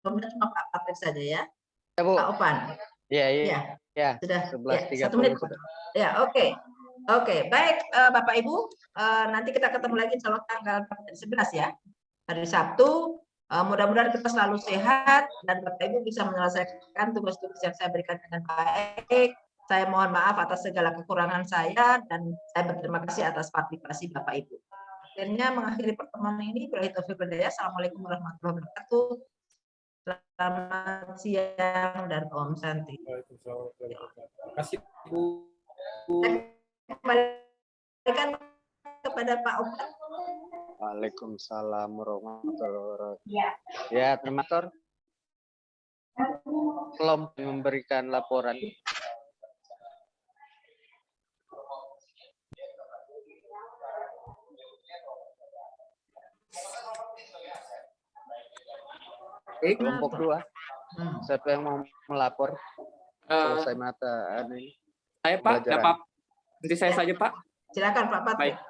Cuma Pak Patrik saja ya. Ya, Bu. Pak Opan. Iya. Sudah. 11.30 1 menit. sudah. Ya, oke. Oke, baik Bapak Ibu, nanti kita ketemu lagi insya Allah tanggal 11 ya. Hari Sabtu. Mudah-mudahan kita selalu sehat dan Bapak Ibu bisa menyelesaikan tugas-tugas yang saya berikan dengan baik. Saya mohon maaf atas segala kekurangan saya dan saya berterima kasih atas partisipasi Bapak Ibu. Akhirnya mengakhiri pertemuan ini. Assalamualaikum warahmatullahi wabarakatuh. Selamat siang dan Om Santi. Terima kasih, Bu. Kembalikan kepada Pak Opan. Waalaikumsalam warahmatullahi wabarakatuh. Ya, terima kasih. Belum memberikan laporan. Kelompok 2. Siapa yang mau melapor? Selesai mata ini. Saya Pak, ya, Pak. Nanti saya saja Pak. Silakan Pak Patrik. Baik.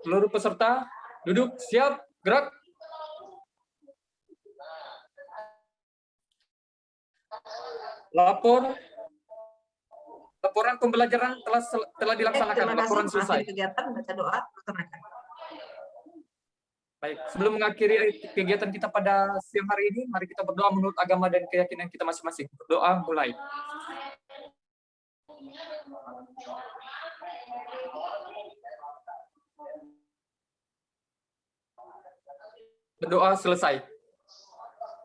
Seluruh peserta duduk, siap, gerak. Laporan pembelajaran telah dilaksanakan. Laporan selesai. Kegiatan baca doa. Baik, sebelum mengakhiri kegiatan kita pada siang hari ini, mari kita berdoa menurut agama dan keyakinan kita masing-masing. Berdoa mulai. Berdoa selesai.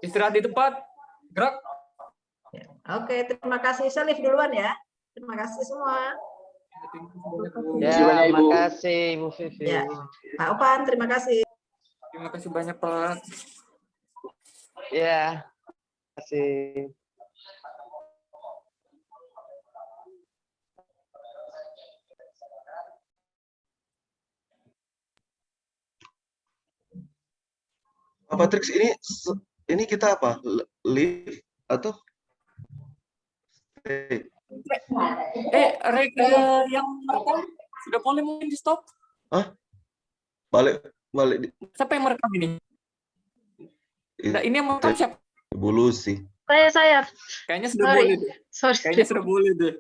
Istirahat di tempat, gerak. Oke, terima kasih. Salif duluan ya. Terima kasih semua. Ya, terima kasih Ibu Vivi. Ya. Pak Opan, terima kasih. Terima kasih banyak Pak. Ya, terima kasih. Pak Patrik, ini kita apa? Live atau yang merekam sudah boleh mungkin di stop? Hah? Balik. Siapa yang merekam ini? Nah, ini yang merekam siapa? Ibu Lucy. Saya. Kayaknya sudah boleh deh. Sorry. Kayaknya sudah boleh deh.